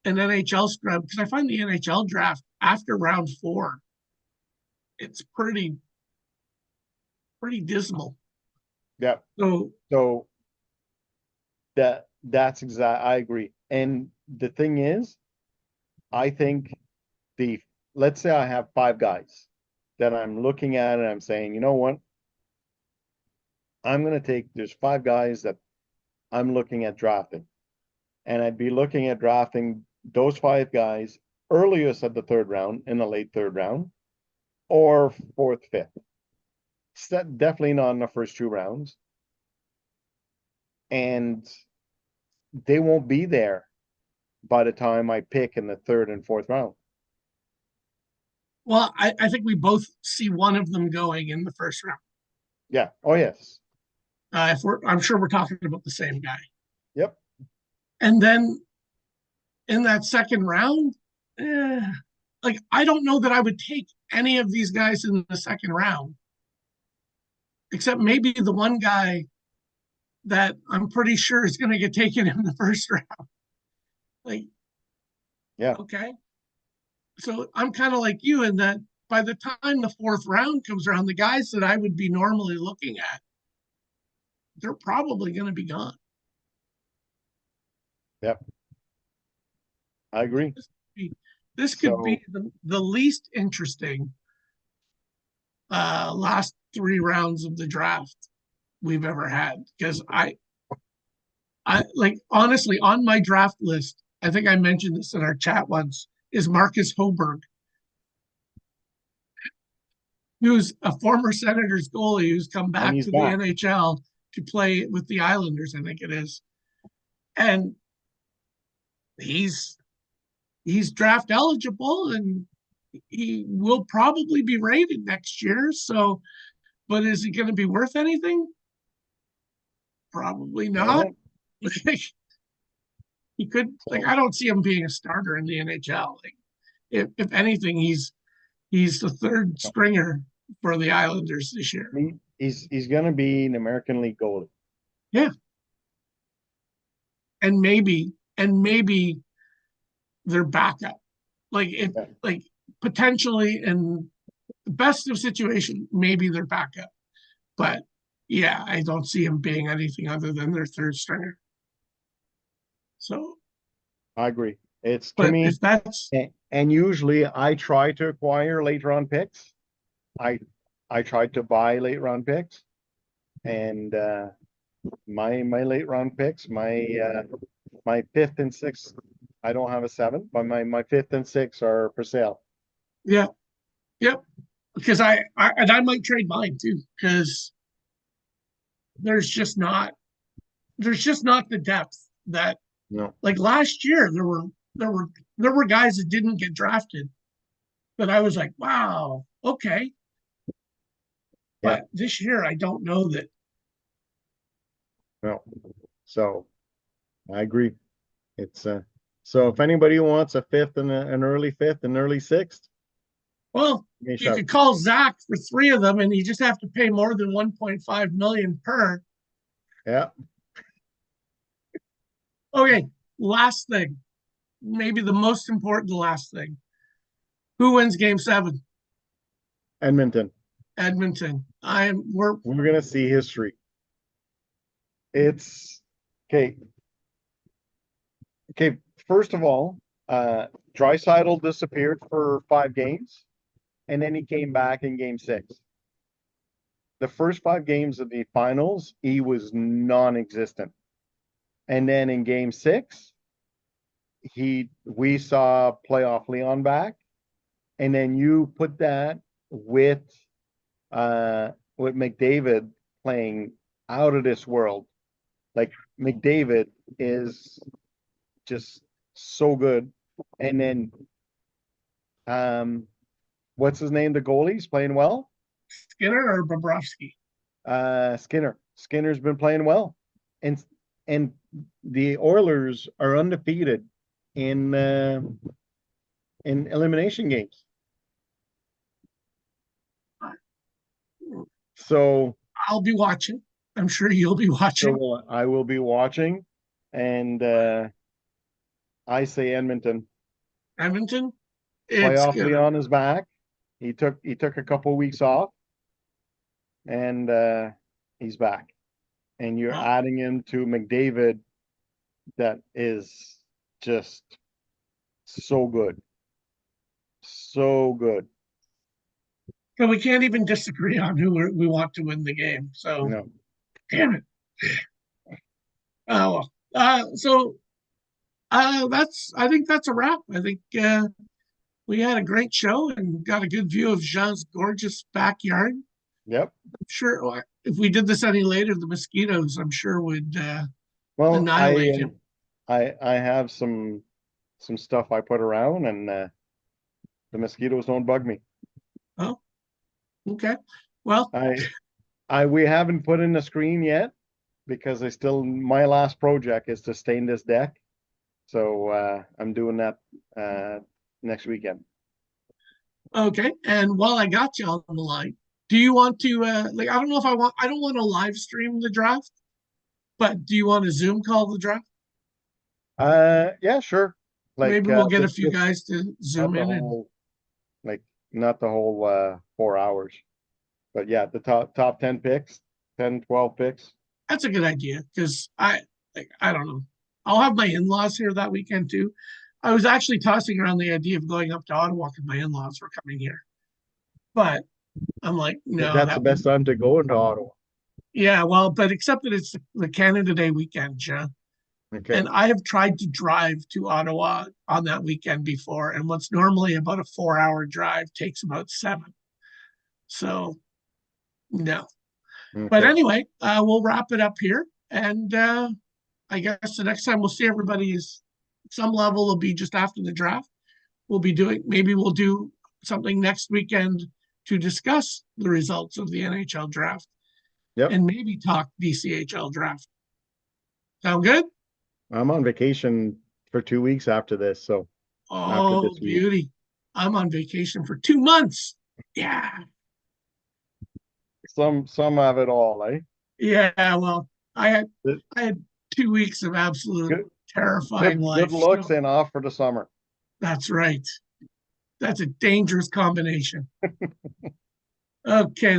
an NHL scrub. Because I find the NHL draft after round 4, it's pretty dismal. yeah. So So that's exact. I agree. And the thing is, I think the let's say I have 5 guys that I'm looking at and I'm saying, you know what? I'm gonna take there's 5 guys that I'm looking at drafting. And I'd be looking at drafting those 5 guys earliest at the third round in the late third round or fourth, fifth. Definitely not in the first 2 rounds. And they won't be there by the time I pick in the third and fourth round. well, I think we both see one of them going in the first round. Yeah. Oh yes. If I'm sure we're talking about the same guy. Yep. And then in that second round, eh, like I don't know that I would take any of these guys in the second round, except maybe the one guy that I'm pretty sure is going to get taken in the first round. Like, Yeah. okay, so I'm kind of like you in that by the time the fourth round comes around, the guys that I would be normally looking at, they're probably going to be gone. Yep. I agree. This could be, this could be So the least interesting last 3 rounds of the draft we've ever had, because I like honestly on my draft list, I think I mentioned this in our chat once, is Marcus Hoberg, who's a former Senators goalie who's come and back he's to the back. NHL to play with the Islanders, I think it is. And he's he's draft eligible, and he will probably be rated next year. So, but is he going to be worth anything? Probably I don't not. know. He could, like, So I don't see him being a starter in the NHL. Like, if anything, he's the third stringer for the Islanders this year. he's gonna be an American League goalie. Yeah, and maybe their backup. Like if Yeah. like potentially in the best of situation, maybe their backup. But yeah, I don't see him being anything other than their third stringer. So, I agree. It's to but me, if that's and usually I try to acquire late round picks. I I tried to buy late round picks, and my late round picks, my fifth and sixth, I don't have a seventh, but my fifth and sixth are for sale. yeah, yep. Because I might trade mine too, because there's just not there's just not the depth that, No. like last year there were there were guys that didn't get drafted, but I was like, wow, okay. Yeah. But this year I don't know that. No. So I agree. It's so if anybody wants a fifth and an early fifth and early sixth, Well, give me a you shout. could call Zach for 3 of them, and you just have to pay more than 1.5 million per. Yeah. Okay, last thing, maybe the most important last thing. Who wins Game 7? Edmonton. Edmonton. We're gonna see history. It's okay. Okay, first of all, Draisaitl disappeared for 5 games, and then he came back in game 6. The first 5 games of the finals, he was non-existent. And then in game 6, we saw playoff Leon back, and then you put that with McDavid playing out of this world. Like McDavid is just so good. And then what's his name? The goalie's playing well. Skinner or Bobrovsky? Skinner. Skinner's been playing well. And the Oilers are undefeated in elimination games. So I'll be watching. I'm sure you'll be watching. so I will be watching, and I say Edmonton. Edmonton, it's Playoff gonna. Leon is back. He took a couple weeks off, and he's back. And you're Well, adding him to McDavid, that is just so good, so good. so we can't even disagree on who we want to win the game. So No, damn it. Oh well. So that's. I think that's a wrap. I think we had a great show and got a good view of Jean's gorgeous backyard. yep. I'm sure if we did this any later, the mosquitoes, I'm sure, would Well, annihilate him. I have some stuff I put around, and the mosquitoes don't bug me. Oh, okay. Well, We haven't put in the screen yet because my last project is to stain this deck. So I'm doing that next weekend. okay. And while I got you on the line, do you want to like? I don't want to live stream the draft, but do you want to Zoom call the draft? Yeah, sure. Like Maybe we'll get a few just guys to not Zoom the in, and whole like not the whole 4 hours. But yeah, the top 10 picks, 10, 12 picks. that's a good idea because I don't know. I'll have my in-laws here that weekend too. I was actually tossing around the idea of going up to Ottawa because my in-laws were coming here, but I'm like, no, That's the that best wouldn't. time to go into Ottawa. Yeah, well, but except that it's the Canada Day weekend, John. Okay. And I have tried to drive to Ottawa on that weekend before, and what's normally about a 4 hour drive takes about 7. So no. But Okay. anyway, we'll wrap it up here. And I guess the next time we'll see everybody is some level will be just after the draft. Maybe we'll do something next weekend to discuss the results of the NHL draft Yep. and maybe talk DCHL draft. Sound good? I'm on vacation for 2 weeks after this. So after Oh, this week. beauty. I'm on vacation for 2 months. Yeah. Some have it all, eh? Yeah. Well, I had Good, I had 2 weeks of absolute good, terrifying good life. looks So and off for the summer. that's right. That's a dangerous combination. Okay.